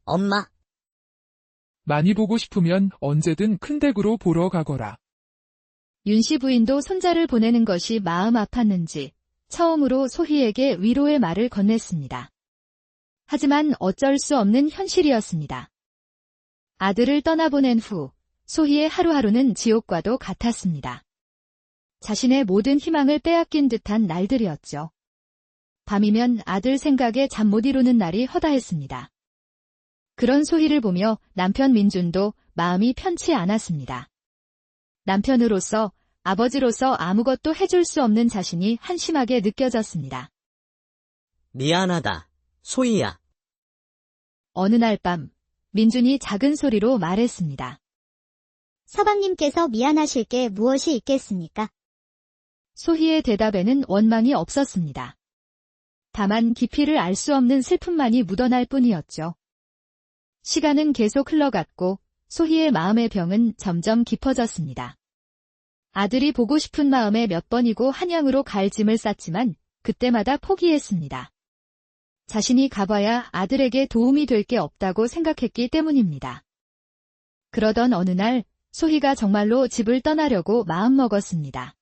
엄마. 많이 보고 싶으면 언제든 큰 댁으로 보러 가거라. 윤씨 부인도 손자를 보내는 것이 마음 아팠는지 처음으로 소희에게 위로의 말을 건넸습니다. 하지만 어쩔 수 없는 현실이었습니다. 아들을 떠나보낸 후 소희의 하루하루는 지옥과도 같았습니다. 자신의 모든 희망을 빼앗긴 듯한 날들이었죠. 밤이면 아들 생각에 잠 못 이루는 날이 허다했습니다. 그런 소희를 보며 남편 민준도 마음이 편치 않았습니다. 남편으로서, 아버지로서 아무것도 해줄 수 없는 자신이 한심하게 느껴졌습니다. 미안하다, 소희야. 어느 날 밤, 민준이 작은 소리로 말했습니다. 서방님께서 미안하실 게 무엇이 있겠습니까? 소희의 대답에는 원망이 없었습니다. 다만 깊이를 알 수 없는 슬픔만이 묻어날 뿐이었죠. 시간은 계속 흘러갔고 소희의 마음의 병은 점점 깊어졌습니다. 아들이 보고 싶은 마음에 몇 번이고 한양으로 갈 짐을 쌌지만 그때마다 포기했습니다. 자신이 가봐야 아들에게 도움이 될 게 없다고 생각했기 때문입니다. 그러던 어느 날 소희가 정말로 집을 떠나려고 마음먹었습니다.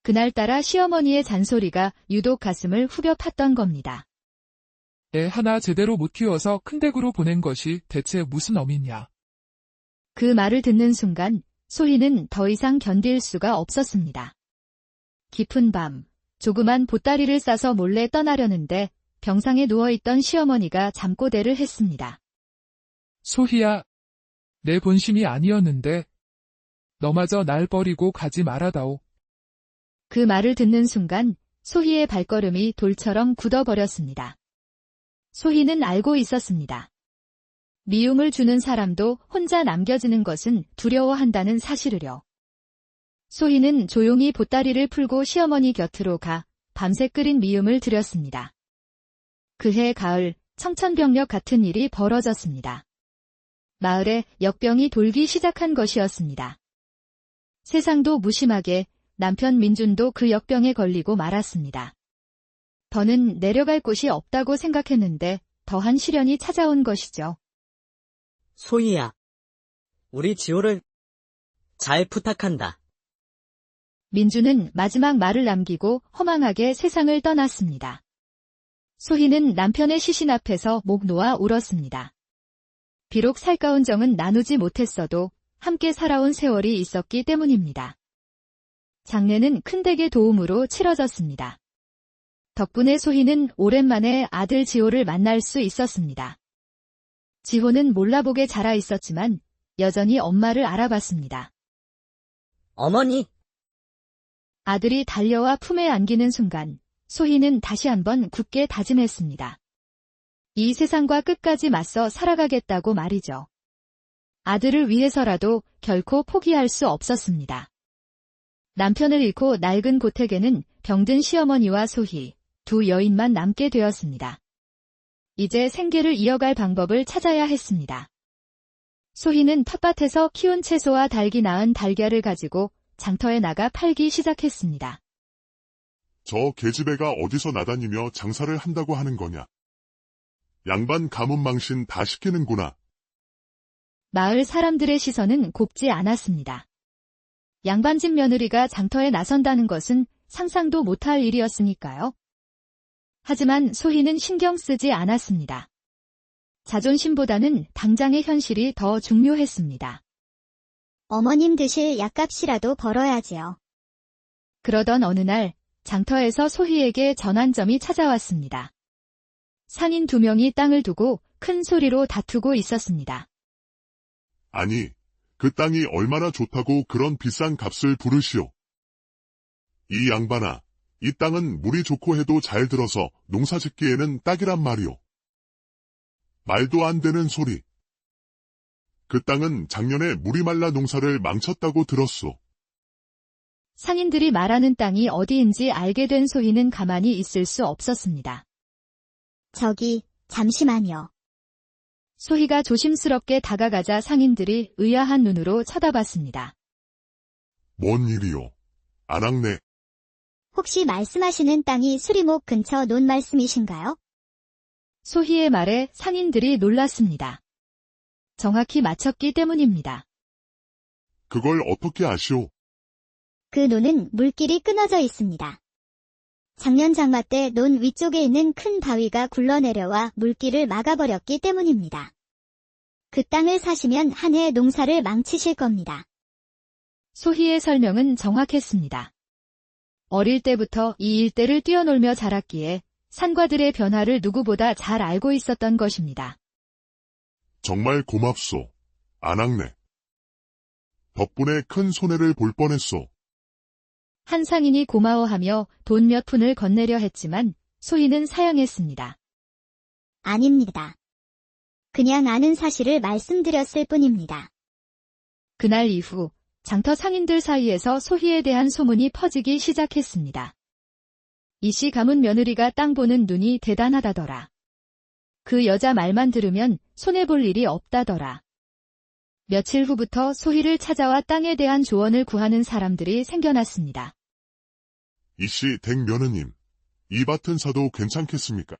그날따라 시어머니의 잔소리가 유독 가슴을 후벼 팠던 겁니다. 애 하나 제대로 못 키워서 큰 댁으로 보낸 것이 대체 무슨 어미냐. 그 말을 듣는 순간 소희는 더 이상 견딜 수가 없었습니다. 깊은 밤, 조그만 보따리를 싸서 몰래 떠나려는데 병상에 누워있던 시어머니가 잠꼬대를 했습니다. 소희야, 내 본심이 아니었는데 너마저 날 버리고 가지 말아다오. 그 말을 듣는 순간 소희의 발걸음이 돌처럼 굳어버렸습니다. 소희는 알고 있었습니다. 미움을 주는 사람도 혼자 남겨지는 것은 두려워한다는 사실을요. 소희는 조용히 보따리를 풀고 시어머니 곁으로 가 밤새 끓인 미음을 드렸습니다. 그해 가을 청천벽력 같은 일이 벌어졌습니다. 마을에 역병이 돌기 시작한 것이었습니다. 세상도 무심하게 남편 민준도 그 역병에 걸리고 말았습니다. 더는 내려갈 곳이 없다고 생각했는데 더한 시련이 찾아온 것이죠. 소희야, 우리 지호를 잘 부탁한다. 민주는 마지막 말을 남기고 허망하게 세상을 떠났습니다. 소희는 남편의 시신 앞에서 목 놓아 울었습니다. 비록 살가운 정은 나누지 못했어도 함께 살아온 세월이 있었기 때문입니다. 장례는 큰댁의 도움으로 치러졌습니다. 덕분에 소희는 오랜만에 아들 지호를 만날 수 있었습니다. 지호는 몰라보게 자라 있었지만 여전히 엄마를 알아봤습니다. 어머니, 아들이 달려와 품에 안기는 순간 소희는 다시 한번 굳게 다짐했습니다. 이 세상과 끝까지 맞서 살아가겠다고 말이죠. 아들을 위해서라도 결코 포기할 수 없었습니다. 남편을 잃고 낡은 고택에는 병든 시어머니와 소희, 두 여인만 남게 되었습니다. 이제 생계를 이어갈 방법을 찾아야 했습니다. 소희는 텃밭에서 키운 채소와 닭이 낳은 달걀을 가지고 장터에 나가 팔기 시작했습니다. 저 계집애가 어디서 나다니며 장사를 한다고 하는 거냐. 양반 가문 망신 다 시키는구나. 마을 사람들의 시선은 곱지 않았습니다. 양반집 며느리가 장터에 나선다는 것은 상상도 못할 일이었으니까요. 하지만 소희는 신경 쓰지 않았습니다. 자존심보다는 당장의 현실이 더 중요했습니다. 어머님 드실 약값이라도 벌어야지요. 그러던 어느 날 장터에서 소희에게 전환점이 찾아왔습니다. 상인 2명이 땅을 두고 큰 소리로 다투고 있었습니다. 아니, 그 땅이 얼마나 좋다고 그런 비싼 값을 부르시오. 이 양반아, 이 땅은 물이 좋고 해도 잘 들어서 농사 짓기에는 딱이란 말이오. 말도 안 되는 소리. 그 땅은 작년에 물이 말라 농사를 망쳤다고 들었소. 상인들이 말하는 땅이 어디인지 알게 된 소희는 가만히 있을 수 없었습니다. 저기, 잠시만요. 소희가 조심스럽게 다가가자 상인들이 의아한 눈으로 쳐다봤습니다. 뭔 일이오? 안악네. 혹시 말씀하시는 땅이 수리목 근처 논 말씀이신가요? 소희의 말에 상인들이 놀랐습니다. 정확히 맞췄기 때문입니다. 그걸 어떻게 아시오? 그 논은 물길이 끊어져 있습니다. 작년 장마 때 논 위쪽에 있는 큰 바위가 굴러내려와 물길을 막아버렸기 때문입니다. 그 땅을 사시면 한 해 농사를 망치실 겁니다. 소희의 설명은 정확했습니다. 어릴 때부터 이 일대를 뛰어놀며 자랐기에 산과들의 변화를 누구보다 잘 알고 있었던 것입니다. 정말 고맙소. 안악네. 덕분에 큰 손해를 볼 뻔했소. 한 상인이 고마워하며 돈 몇 푼을 건네려 했지만 소희는 사양했습니다. 아닙니다. 그냥 아는 사실을 말씀드렸을 뿐입니다. 그날 이후 장터 상인들 사이에서 소희에 대한 소문이 퍼지기 시작했습니다. 이씨 가문 며느리가 땅 보는 눈이 대단하다더라. 그 여자 말만 들으면 손해볼 일이 없다더라. 며칠 후부터 소희를 찾아와 땅에 대한 조언을 구하는 사람들이 생겨났습니다. 이씨 댁 며느님, 이 밭은 사도 괜찮겠습니까?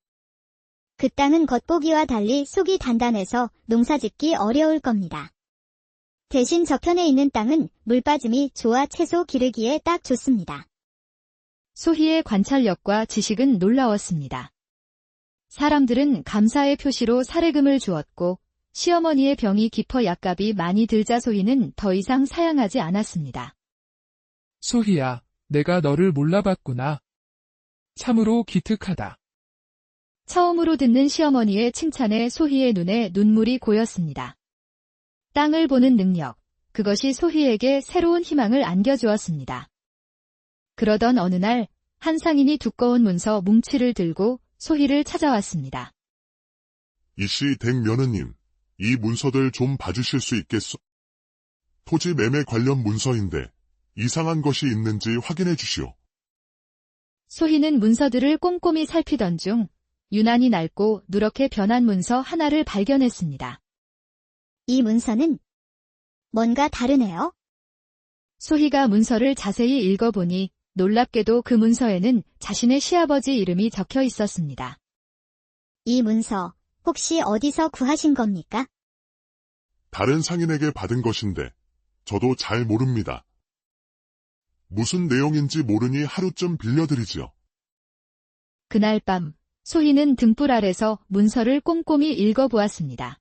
그 땅은 겉보기와 달리 속이 단단해서 농사짓기 어려울 겁니다. 대신 저편에 있는 땅은 물빠짐이 좋아 채소 기르기에 딱 좋습니다. 소희의 관찰력과 지식은 놀라웠습니다. 사람들은 감사의 표시로 사례금을 주었고 시어머니의 병이 깊어 약값이 많이 들자 소희는 더 이상 사양하지 않았습니다. 소희야, 내가 너를 몰라봤구나. 참으로 기특하다. 처음으로 듣는 시어머니의 칭찬에 소희의 눈에 눈물이 고였습니다. 땅을 보는 능력, 그것이 소희에게 새로운 희망을 안겨주었습니다. 그러던 어느 날, 한 상인이 두꺼운 문서 뭉치를 들고 소희를 찾아왔습니다. 이씨 댁 며느님, 이 문서들 좀 봐주실 수 있겠소? 토지 매매 관련 문서인데 이상한 것이 있는지 확인해 주시오. 소희는 문서들을 꼼꼼히 살피던 중 유난히 낡고 누렇게 변한 문서 하나를 발견했습니다. 이 문서는 뭔가 다르네요. 소희가 문서를 자세히 읽어보니 놀랍게도 그 문서에는 자신의 시아버지 이름이 적혀 있었습니다. 이 문서 혹시 어디서 구하신 겁니까? 다른 상인에게 받은 것인데 저도 잘 모릅니다. 무슨 내용인지 모르니 하루쯤 빌려드리지요. 그날 밤 소희는 등불 아래서 문서를 꼼꼼히 읽어보았습니다.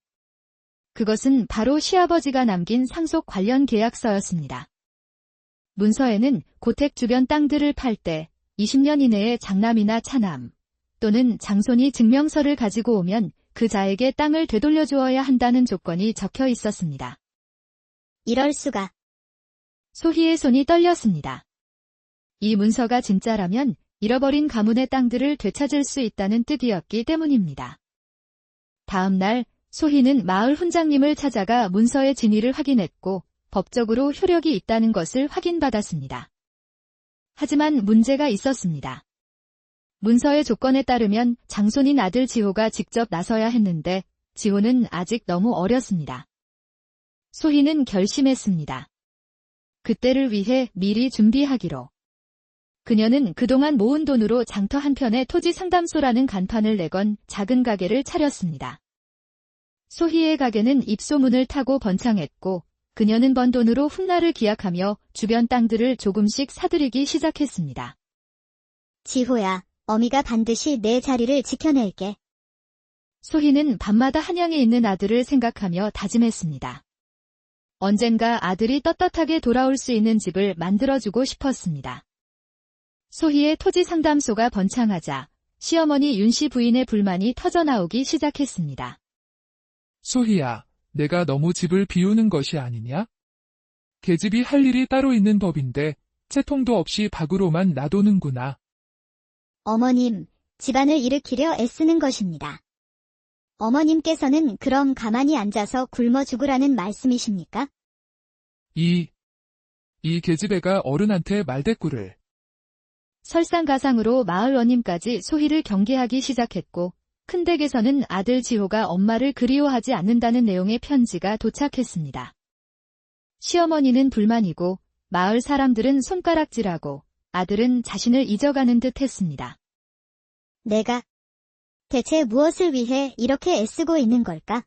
그것은 바로 시아버지가 남긴 상속 관련 계약서였습니다. 문서에는 고택 주변 땅들을 팔 때 20년 이내에 장남이나 차남 또는 장손이 증명서를 가지고 오면 그 자에게 땅을 되돌려 주어야 한다는 조건이 적혀 있었습니다. 이럴 수가. 소희의 손이 떨렸습니다. 이 문서가 진짜라면 잃어버린 가문의 땅들을 되찾을 수 있다는 뜻이었기 때문입니다. 다음 날 소희는 마을 훈장님을 찾아가 문서의 진위를 확인했고 법적으로 효력이 있다는 것을 확인받았습니다. 하지만 문제가 있었습니다. 문서의 조건에 따르면 장손인 아들 지호가 직접 나서야 했는데 지호는 아직 너무 어렸습니다. 소희는 결심했습니다. 그때를 위해 미리 준비하기로. 그녀는 그동안 모은 돈으로 장터 한편에 토지 상담소라는 간판을 내건 작은 가게를 차렸습니다. 소희의 가게는 입소문을 타고 번창했고 그녀는 번 돈으로 훗날을 기약하며 주변 땅들을 조금씩 사들이기 시작했습니다. 지호야, 어미가 반드시 내 자리를 지켜낼게. 소희는 밤마다 한양에 있는 아들을 생각하며 다짐했습니다. 언젠가 아들이 떳떳하게 돌아올 수 있는 집을 만들어주고 싶었습니다. 소희의 토지 상담소가 번창하자 시어머니 윤씨 부인의 불만이 터져나오기 시작했습니다. 소희야, 내가 너무 집을 비우는 것이 아니냐? 계집이 할 일이 따로 있는 법인데 채통도 없이 밖으로만 놔두는구나. 어머님, 집안을 일으키려 애쓰는 것입니다. 어머님께서는 그럼 가만히 앉아서 굶어 죽으라는 말씀이십니까? 이 계집애가 어른한테 말대꾸를. 설상가상으로 마을원님까지 소희를 경계하기 시작했고 큰 댁에서는 아들 지호가 엄마를 그리워하지 않는다는 내용의 편지가 도착했습니다. 시어머니는 불만이고 마을 사람들은 손가락질하고 아들은 자신을 잊어가는 듯 했습니다. 내가 대체 무엇을 위해 이렇게 애쓰고 있는 걸까?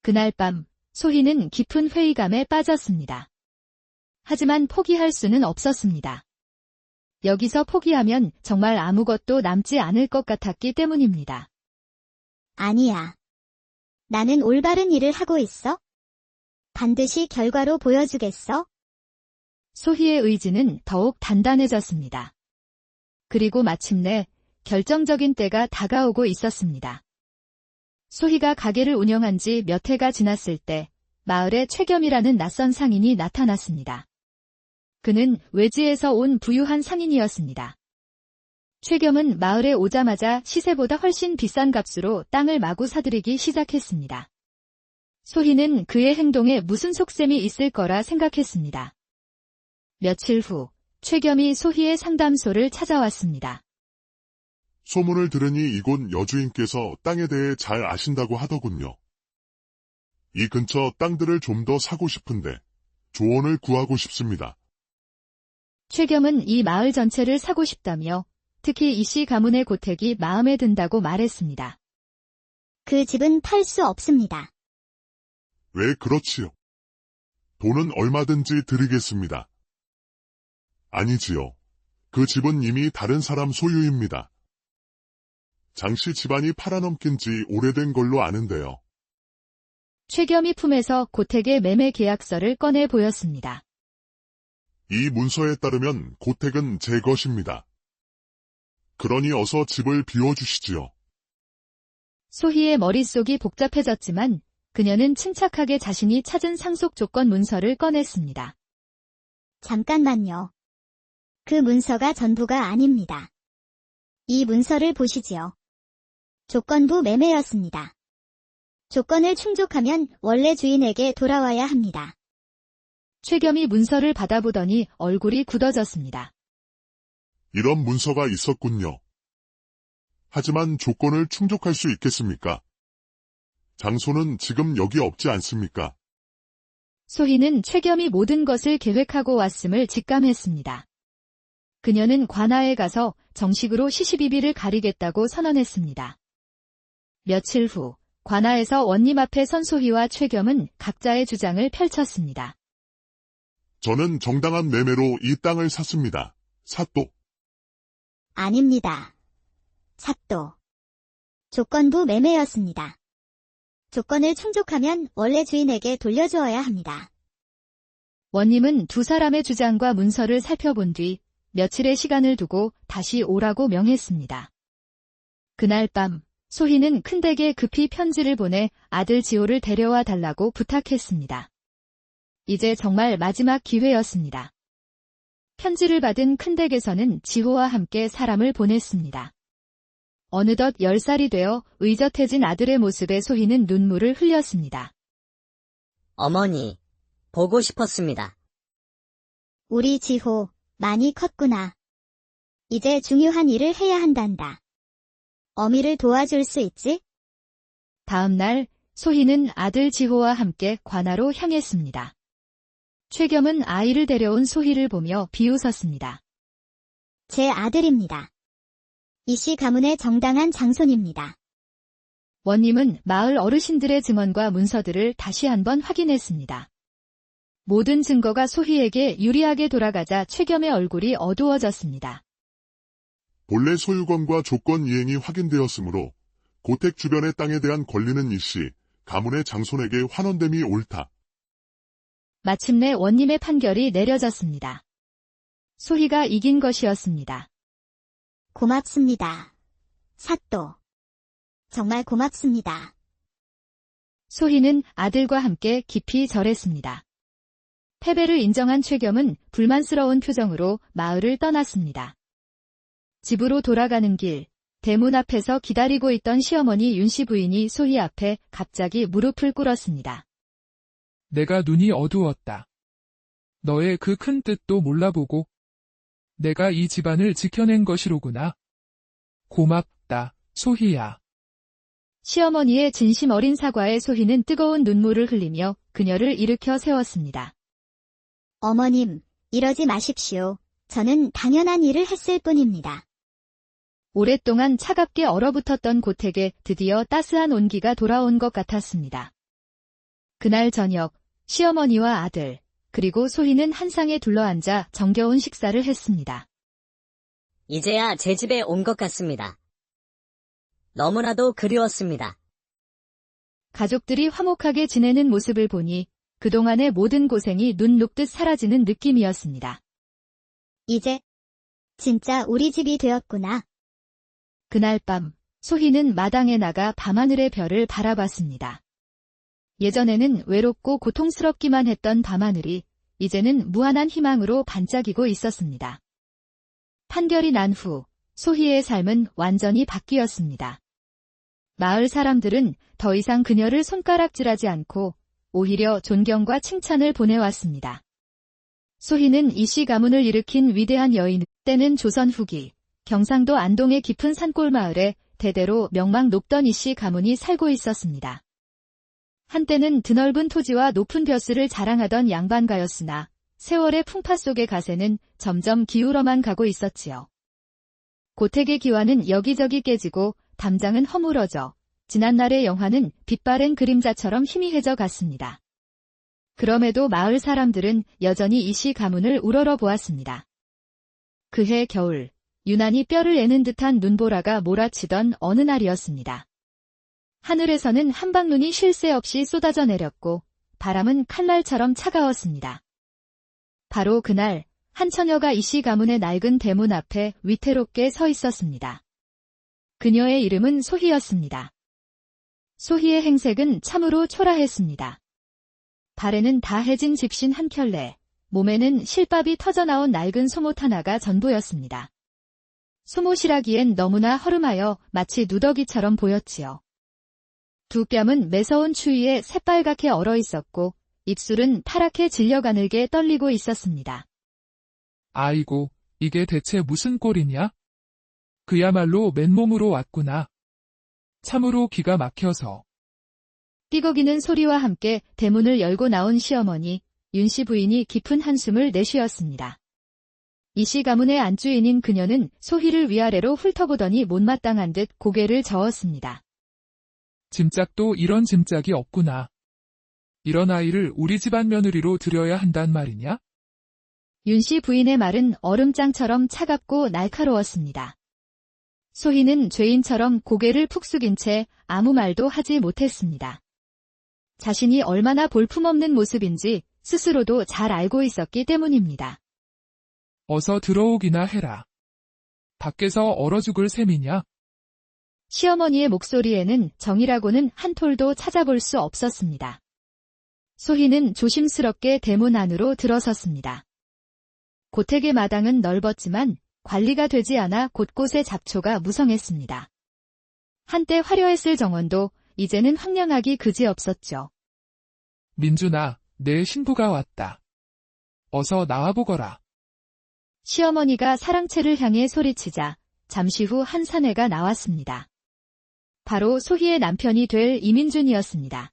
그날 밤 소희는 깊은 회의감에 빠졌습니다. 하지만 포기할 수는 없었습니다. 여기서 포기하면 정말 아무것도 남지 않을 것 같았기 때문입니다. 아니야. 나는 올바른 일을 하고 있어. 반드시 결과로 보여주겠어. 소희의 의지는 더욱 단단해졌습니다. 그리고 마침내 결정적인 때가 다가오고 있었습니다. 소희가 가게를 운영한 지 몇 해가 지났을 때 마을에 최겸이라는 낯선 상인이 나타났습니다. 그는 외지에서 온 부유한 상인이었습니다. 최겸은 마을에 오자마자 시세보다 훨씬 비싼 값으로 땅을 마구 사들이기 시작했습니다. 소희는 그의 행동에 무슨 속셈이 있을 거라 생각했습니다. 며칠 후 최겸이 소희의 상담소를 찾아왔습니다. 소문을 들으니 이곳 여주인께서 땅에 대해 잘 아신다고 하더군요. 이 근처 땅들을 좀 더 사고 싶은데 조언을 구하고 싶습니다. 최겸은 이 마을 전체를 사고 싶다며 특히 이씨 가문의 고택이 마음에 든다고 말했습니다. 그 집은 팔 수 없습니다. 왜 그렇지요? 돈은 얼마든지 드리겠습니다. 아니지요. 그 집은 이미 다른 사람 소유입니다. 장씨 집안이 팔아넘긴 지 오래된 걸로 아는데요. 최겸이 품에서 고택의 매매 계약서를 꺼내 보였습니다. 이 문서에 따르면 고택은 제 것입니다. 그러니 어서 집을 비워주시지요. 소희의 머릿속이 복잡해졌지만 그녀는 침착하게 자신이 찾은 상속 조건 문서를 꺼냈습니다. 잠깐만요. 그 문서가 전부가 아닙니다. 이 문서를 보시지요. 조건부 매매였습니다. 조건을 충족하면 원래 주인에게 돌아와야 합니다. 최겸이 문서를 받아보더니 얼굴이 굳어졌습니다. 이런 문서가 있었군요. 하지만 조건을 충족할 수 있겠습니까? 장소는 지금 여기 없지 않습니까? 소희는 최겸이 모든 것을 계획하고 왔음을 직감했습니다. 그녀는 관아에 가서 정식으로 시시비비를 가리겠다고 선언했습니다. 며칠 후 관아에서 원님 앞에 선 소희와 최겸은 각자의 주장을 펼쳤습니다. 저는 정당한 매매로 이 땅을 샀습니다. 사또. 아닙니다. 사또. 조건부 매매였습니다. 조건을 충족하면 원래 주인에게 돌려주어야 합니다. 원님은 두 사람의 주장과 문서를 살펴본 뒤 며칠의 시간을 두고 다시 오라고 명했습니다. 그날 밤 소희는 큰 댁에 급히 편지를 보내 아들 지호를 데려와 달라고 부탁했습니다. 이제 정말 마지막 기회였습니다. 편지를 받은 큰 댁에서는 지호와 함께 사람을 보냈습니다. 어느덧 10살이 되어 의젓해진 아들의 모습에 소희는 눈물을 흘렸습니다. 어머니, 보고 싶었습니다. 우리 지호, 많이 컸구나. 이제 중요한 일을 해야 한단다. 어미를 도와줄 수 있지? 다음 날 소희는 아들 지호와 함께 관아로 향했습니다. 최겸은 아이를 데려온 소희를 보며 비웃었습니다. 제 아들입니다. 이씨 가문의 정당한 장손입니다. 원님은 마을 어르신들의 증언과 문서들을 다시 한번 확인했습니다. 모든 증거가 소희에게 유리하게 돌아가자 최겸의 얼굴이 어두워졌습니다. 본래 소유권과 조건 이행이 확인되었으므로 고택 주변의 땅에 대한 권리는 이씨, 가문의 장손에게 환원됨이 옳다. 마침내 원님의 판결이 내려졌습니다. 소희가 이긴 것이었습니다. 고맙습니다. 사또. 정말 고맙습니다. 소희는 아들과 함께 깊이 절했습니다. 패배를 인정한 최겸은 불만스러운 표정으로 마을을 떠났습니다. 집으로 돌아가는 길, 대문 앞에서 기다리고 있던 시어머니 윤씨 부인이 소희 앞에 갑자기 무릎을 꿇었습니다. 내가 눈이 어두웠다. 너의 그 큰 뜻도 몰라보고 내가 이 집안을 지켜낸 것이로구나. 고맙다, 소희야. 시어머니의 진심 어린 사과에 소희는 뜨거운 눈물을 흘리며 그녀를 일으켜 세웠습니다. 어머님, 이러지 마십시오. 저는 당연한 일을 했을 뿐입니다. 오랫동안 차갑게 얼어붙었던 고택에 드디어 따스한 온기가 돌아온 것 같았습니다. 그날 저녁, 시어머니와 아들, 그리고 소희는 한 상에 둘러앉아 정겨운 식사를 했습니다. 이제야 제 집에 온 것 같습니다. 너무나도 그리웠습니다. 가족들이 화목하게 지내는 모습을 보니 그동안의 모든 고생이 눈 녹듯 사라지는 느낌이었습니다. 이제 진짜 우리 집이 되었구나. 그날 밤, 소희는 마당에 나가 밤하늘의 별을 바라봤습니다. 예전에는 외롭고 고통스럽기만 했던 밤하늘이 이제는 무한한 희망으로 반짝이고 있었습니다. 판결이 난 후 소희의 삶은 완전히 바뀌었습니다. 마을 사람들은 더 이상 그녀를 손가락질하지 않고 오히려 존경과 칭찬을 보내왔습니다. 소희는 이씨 가문을 일으킨 위대한 여인, 때는 조선 후기, 경상도 안동의 깊은 산골 마을에 대대로 명망 높던 이씨 가문이 살고 있었습니다. 한때는 드넓은 토지와 높은 벼슬을 자랑하던 양반가였으나 세월의 풍파 속의 가세는 점점 기울어만 가고 있었지요. 고택의 기와는 여기저기 깨지고 담장은 허물어져 지난날의 영화는 빛바랜 그림자처럼 희미해져 갔습니다. 그럼에도 마을 사람들은 여전히 이씨 가문을 우러러 보았습니다. 그해 겨울, 유난히 뼈를 애는 듯한 눈보라가 몰아치던 어느 날이었습니다. 하늘에서는 한방눈이 쉴 새 없이 쏟아져 내렸고 바람은 칼날처럼 차가웠습니다. 바로 그날 한 처녀가 이씨 가문의 낡은 대문 앞에 위태롭게 서 있었습니다. 그녀의 이름은 소희였습니다. 소희의 행색은 참으로 초라했습니다. 발에는 다 해진 집신 한 켤레, 몸에는 실밥이 터져나온 낡은 소못 하나가 전부였습니다. 소못이라기엔 너무나 허름하여 마치 누더기처럼 보였지요. 두 뺨은 매서운 추위에 새빨갛게 얼어 있었고 입술은 파랗게 질려 가늘게 떨리고 있었습니다. 아이고, 이게 대체 무슨 꼴이냐? 그야말로 맨몸으로 왔구나. 참으로 기가 막혀서. 삐걱이는 소리와 함께 대문을 열고 나온 시어머니, 윤씨 부인이 깊은 한숨을 내쉬었습니다. 이씨 가문의 안주인인 그녀는 소희를 위아래로 훑어보더니 못마땅한 듯 고개를 저었습니다. 짐짝도 이런 짐짝이 없구나. 이런 아이를 우리 집안 며느리로 들여야 한단 말이냐? 윤씨 부인의 말은 얼음장처럼 차갑고 날카로웠습니다. 소희는 죄인처럼 고개를 푹 숙인 채 아무 말도 하지 못했습니다. 자신이 얼마나 볼품없는 모습인지 스스로도 잘 알고 있었기 때문입니다. 어서 들어오기나 해라. 밖에서 얼어 죽을 셈이냐? 시어머니의 목소리에는 정이라고는 한 톨도 찾아볼 수 없었습니다. 소희는 조심스럽게 대문 안으로 들어섰습니다. 고택의 마당은 넓었지만 관리가 되지 않아 곳곳에 잡초가 무성했습니다. 한때 화려했을 정원도 이제는 황량하기 그지없었죠. 민준아, 내 신부가 왔다. 어서 나와보거라. 시어머니가 사랑채를 향해 소리치자 잠시 후 한 사내가 나왔습니다. 바로 소희의 남편이 될 이민준이었습니다.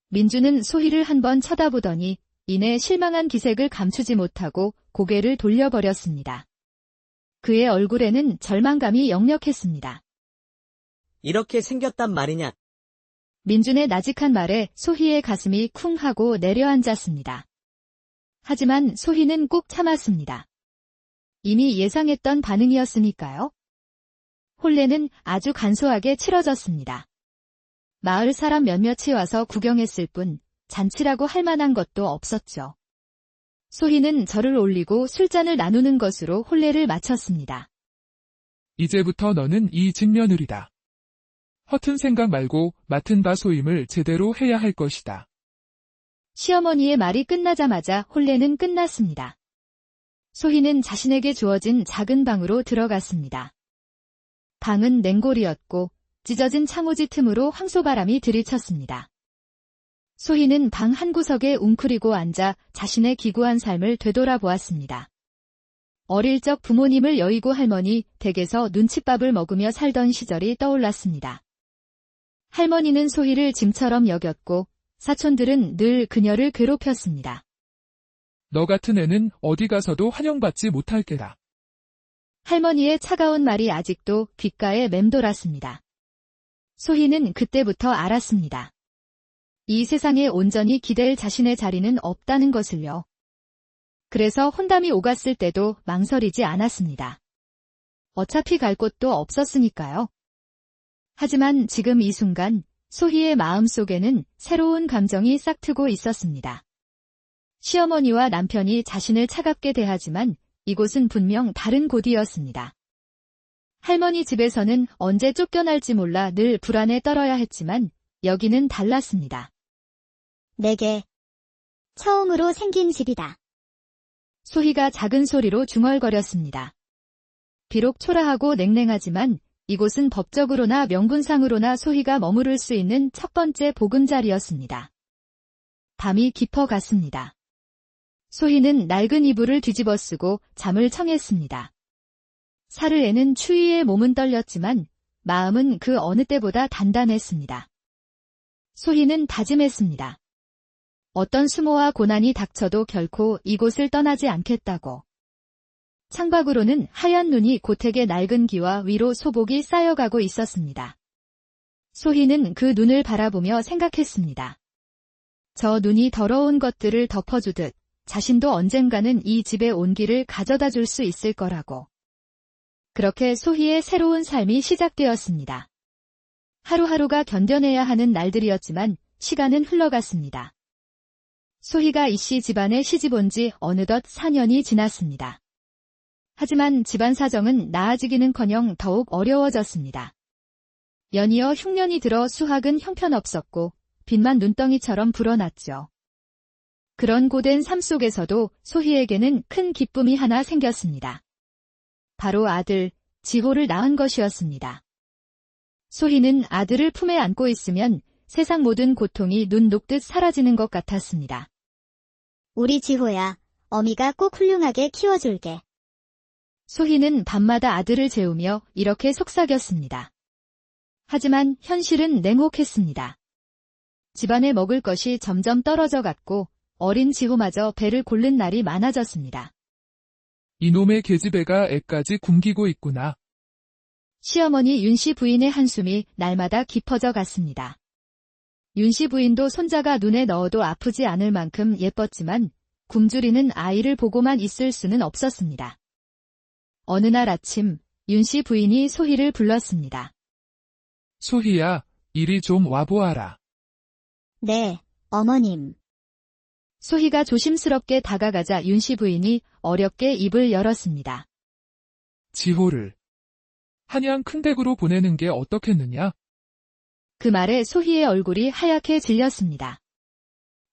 민준은 소희를 한번 쳐다보더니 이내 실망한 기색을 감추지 못하고 고개를 돌려버렸습니다. 그의 얼굴에는 절망감이 역력했습니다. 이렇게 생겼단 말이냐? 민준의 나직한 말에 소희의 가슴이 쿵 하고 내려앉았습니다. 하지만 소희는 꾹 참았습니다. 이미 예상했던 반응이었으니까요. 혼례는 아주 간소하게 치러졌습니다. 마을 사람 몇몇이 와서 구경했을 뿐 잔치라고 할 만한 것도 없었죠. 소희는 절을 올리고 술잔을 나누는 것으로 혼례를 마쳤습니다. 이제부터 너는 이 집 며느리다. 허튼 생각 말고 맡은 바 소임을 제대로 해야 할 것이다. 시어머니의 말이 끝나자마자 혼례는 끝났습니다. 소희는 자신에게 주어진 작은 방으로 들어갔습니다. 방은 냉골이었고 찢어진 창호지 틈으로 황소바람이 들이쳤습니다. 소희는 방 한 구석에 웅크리고 앉아 자신의 기구한 삶을 되돌아보았습니다. 어릴 적 부모님을 여의고 할머니 댁에서 눈칫밥을 먹으며 살던 시절이 떠올랐습니다. 할머니는 소희를 짐처럼 여겼고 사촌들은 늘 그녀를 괴롭혔습니다. 너 같은 애는 어디 가서도 환영받지 못할 게다. 할머니의 차가운 말이 아직도 귓가에 맴돌았습니다. 소희는 그때부터 알았습니다. 이 세상에 온전히 기댈 자신의 자리는 없다는 것을요. 그래서 혼담이 오갔을 때도 망설이지 않았습니다. 어차피 갈 곳도 없었으니까요. 하지만 지금 이 순간 소희의 마음속에는 새로운 감정이 싹트고 있었습니다. 시어머니와 남편이 자신을 차갑게 대하지만 이곳은 분명 다른 곳이었습니다. 할머니 집에서는 언제 쫓겨날지 몰라 늘 불안에 떨어야 했지만 여기는 달랐습니다. 내게 처음으로 생긴 집이다. 소희가 작은 소리로 중얼거렸습니다. 비록 초라하고 냉랭하지만 이곳은 법적으로나 명분상으로나 소희가 머무를 수 있는 첫 번째 보금자리였습니다. 밤이 깊어갔습니다. 소희는 낡은 이불을 뒤집어 쓰고 잠을 청했습니다. 살을 애는 추위에 몸은 떨렸지만 마음은 그 어느 때보다 단단했습니다. 소희는 다짐했습니다. 어떤 수모와 고난이 닥쳐도 결코 이곳을 떠나지 않겠다고. 창밖으로는 하얀 눈이 고택의 낡은 기와 위로 소복이 쌓여가고 있었습니다. 소희는 그 눈을 바라보며 생각했습니다. 저 눈이 더러운 것들을 덮어주듯 자신도 언젠가는 이 집의 온기를 가져다 줄 수 있을 거라고. 그렇게 소희의 새로운 삶이 시작되었습니다. 하루하루가 견뎌내야 하는 날들이었지만 시간은 흘러갔습니다. 소희가 이씨 집안에 시집온 지 어느덧 4년이 지났습니다. 하지만 집안 사정은 나아지기는커녕 더욱 어려워졌습니다. 연이어 흉년이 들어 수학은 형편없었고 빚만 눈덩이처럼 불어났죠. 그런 고된 삶 속에서도 소희에게는 큰 기쁨이 하나 생겼습니다. 바로 아들, 지호를 낳은 것이었습니다. 소희는 아들을 품에 안고 있으면 세상 모든 고통이 눈 녹듯 사라지는 것 같았습니다. 우리 지호야, 어미가 꼭 훌륭하게 키워줄게. 소희는 밤마다 아들을 재우며 이렇게 속삭였습니다. 하지만 현실은 냉혹했습니다. 집안에 먹을 것이 점점 떨어져 갔고 어린 지호마저 배를 고른 날이 많아졌습니다. 이놈의 계집애가 애까지 굶기고 있구나. 시어머니 윤씨 부인의 한숨이 날마다 깊어져 갔습니다. 윤씨 부인도 손자가 눈에 넣어도 아프지 않을 만큼 예뻤지만 굶주리는 아이를 보고만 있을 수는 없었습니다. 어느 날 아침 윤씨 부인이 소희를 불렀습니다. 소희야, 이리 좀 와보아라. 네, 어머님. 소희가 조심스럽게 다가가자 윤씨 부인이 어렵게 입을 열었습니다. 지호를 한양 큰 댁으로 보내는 게 어떻겠느냐? 그 말에 소희의 얼굴이 하얗게 질렸습니다.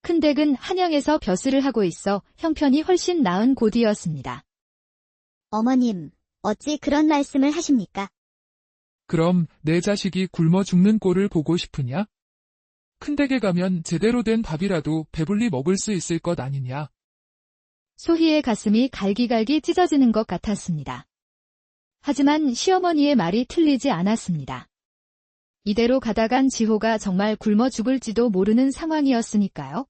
큰 댁은 한양에서 벼슬을 하고 있어 형편이 훨씬 나은 곳이었습니다. 어머님, 어찌 그런 말씀을 하십니까? 그럼 내 자식이 굶어 죽는 꼴을 보고 싶으냐? 큰 댁에 가면 제대로 된 밥이라도 배불리 먹을 수 있을 것 아니냐? 소희의 가슴이 갈기갈기 찢어지는 것 같았습니다. 하지만 시어머니의 말이 틀리지 않았습니다. 이대로 가다간 지호가 정말 굶어 죽을지도 모르는 상황이었으니까요.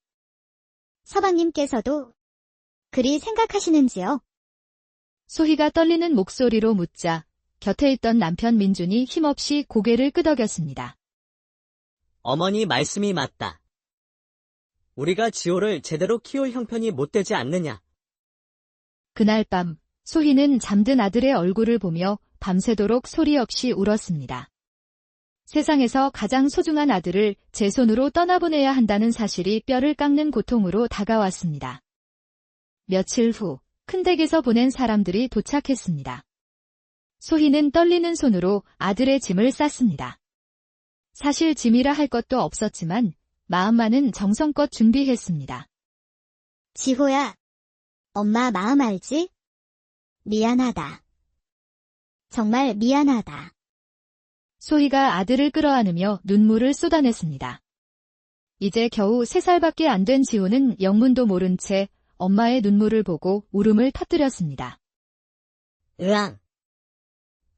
서방님께서도 그리 생각하시는지요? 소희가 떨리는 목소리로 묻자 곁에 있던 남편 민준이 힘없이 고개를 끄덕였습니다. 어머니 말씀이 맞다. 우리가 지호를 제대로 키울 형편이 못 되지 않느냐. 그날 밤 소희는 잠든 아들의 얼굴을 보며 밤새도록 소리 없이 울었습니다. 세상에서 가장 소중한 아들을 제 손으로 떠나보내야 한다는 사실이 뼈를 깎는 고통으로 다가왔습니다. 며칠 후 큰 댁에서 보낸 사람들이 도착했습니다. 소희는 떨리는 손으로 아들의 짐을 쌌습니다. 사실 짐이라 할 것도 없었지만 마음만은 정성껏 준비했습니다. 지호야, 엄마 마음 알지? 미안하다. 정말 미안하다. 소희가 아들을 끌어안으며 눈물을 쏟아냈습니다. 이제 겨우 3살밖에 안 된 지호는 영문도 모른 채 엄마의 눈물을 보고 울음을 터뜨렸습니다. 으앙.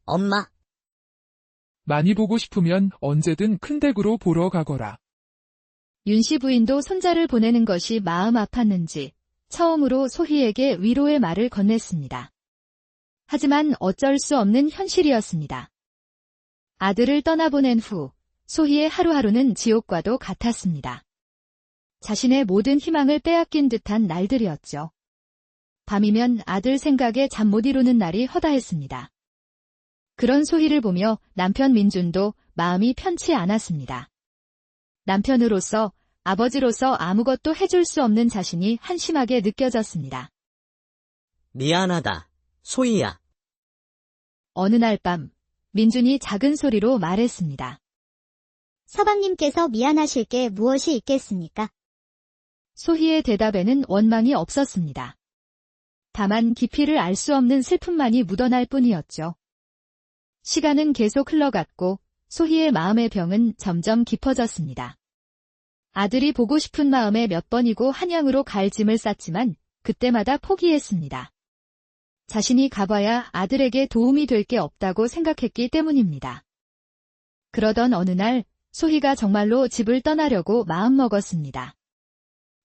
엄마. 많이 보고 싶으면 언제든 큰 댁으로 보러 가거라. 윤씨 부인도 손자를 보내는 것이 마음 아팠는지 처음으로 소희에게 위로의 말을 건넸습니다. 하지만 어쩔 수 없는 현실이었습니다. 아들을 떠나보낸 후 소희의 하루하루는 지옥과도 같았습니다. 자신의 모든 희망을 빼앗긴 듯한 날들이었죠. 밤이면 아들 생각에 잠 못 이루는 날이 허다했습니다. 그런 소희를 보며 남편 민준도 마음이 편치 않았습니다. 남편으로서, 아버지로서 아무것도 해줄 수 없는 자신이 한심하게 느껴졌습니다. 미안하다, 소희야. 어느 날 밤, 민준이 작은 소리로 말했습니다. 서방님께서 미안하실 게 무엇이 있겠습니까? 소희의 대답에는 원망이 없었습니다. 다만 깊이를 알 수 없는 슬픔만이 묻어날 뿐이었죠. 시간은 계속 흘러갔고 소희의 마음의 병은 점점 깊어졌습니다. 아들이 보고 싶은 마음에 몇 번이고 한양으로 갈 짐을 쌌지만 그때마다 포기했습니다. 자신이 가봐야 아들에게 도움이 될 게 없다고 생각했기 때문입니다. 그러던 어느 날 소희가 정말로 집을 떠나려고 마음먹었습니다.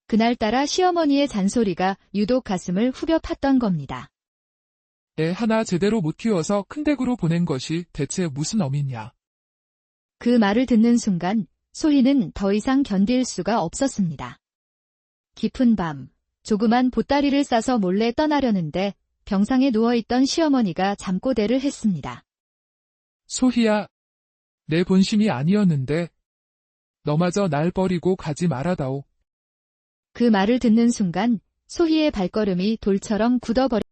그날따라 시어머니의 잔소리가 유독 가슴을 후벼 팠던 겁니다. 애 하나 제대로 못 키워서 큰 댁으로 보낸 것이 대체 무슨 어미냐. 그 말을 듣는 순간 소희는 더 이상 견딜 수가 없었습니다. 깊은 밤, 조그만 보따리를 싸서 몰래 떠나려는데 병상에 누워있던 시어머니가 잠꼬대를 했습니다. 소희야, 내 본심이 아니었는데 너마저 날 버리고 가지 말아다오. 그 말을 듣는 순간 소희의 발걸음이 돌처럼 굳어버렸습니다.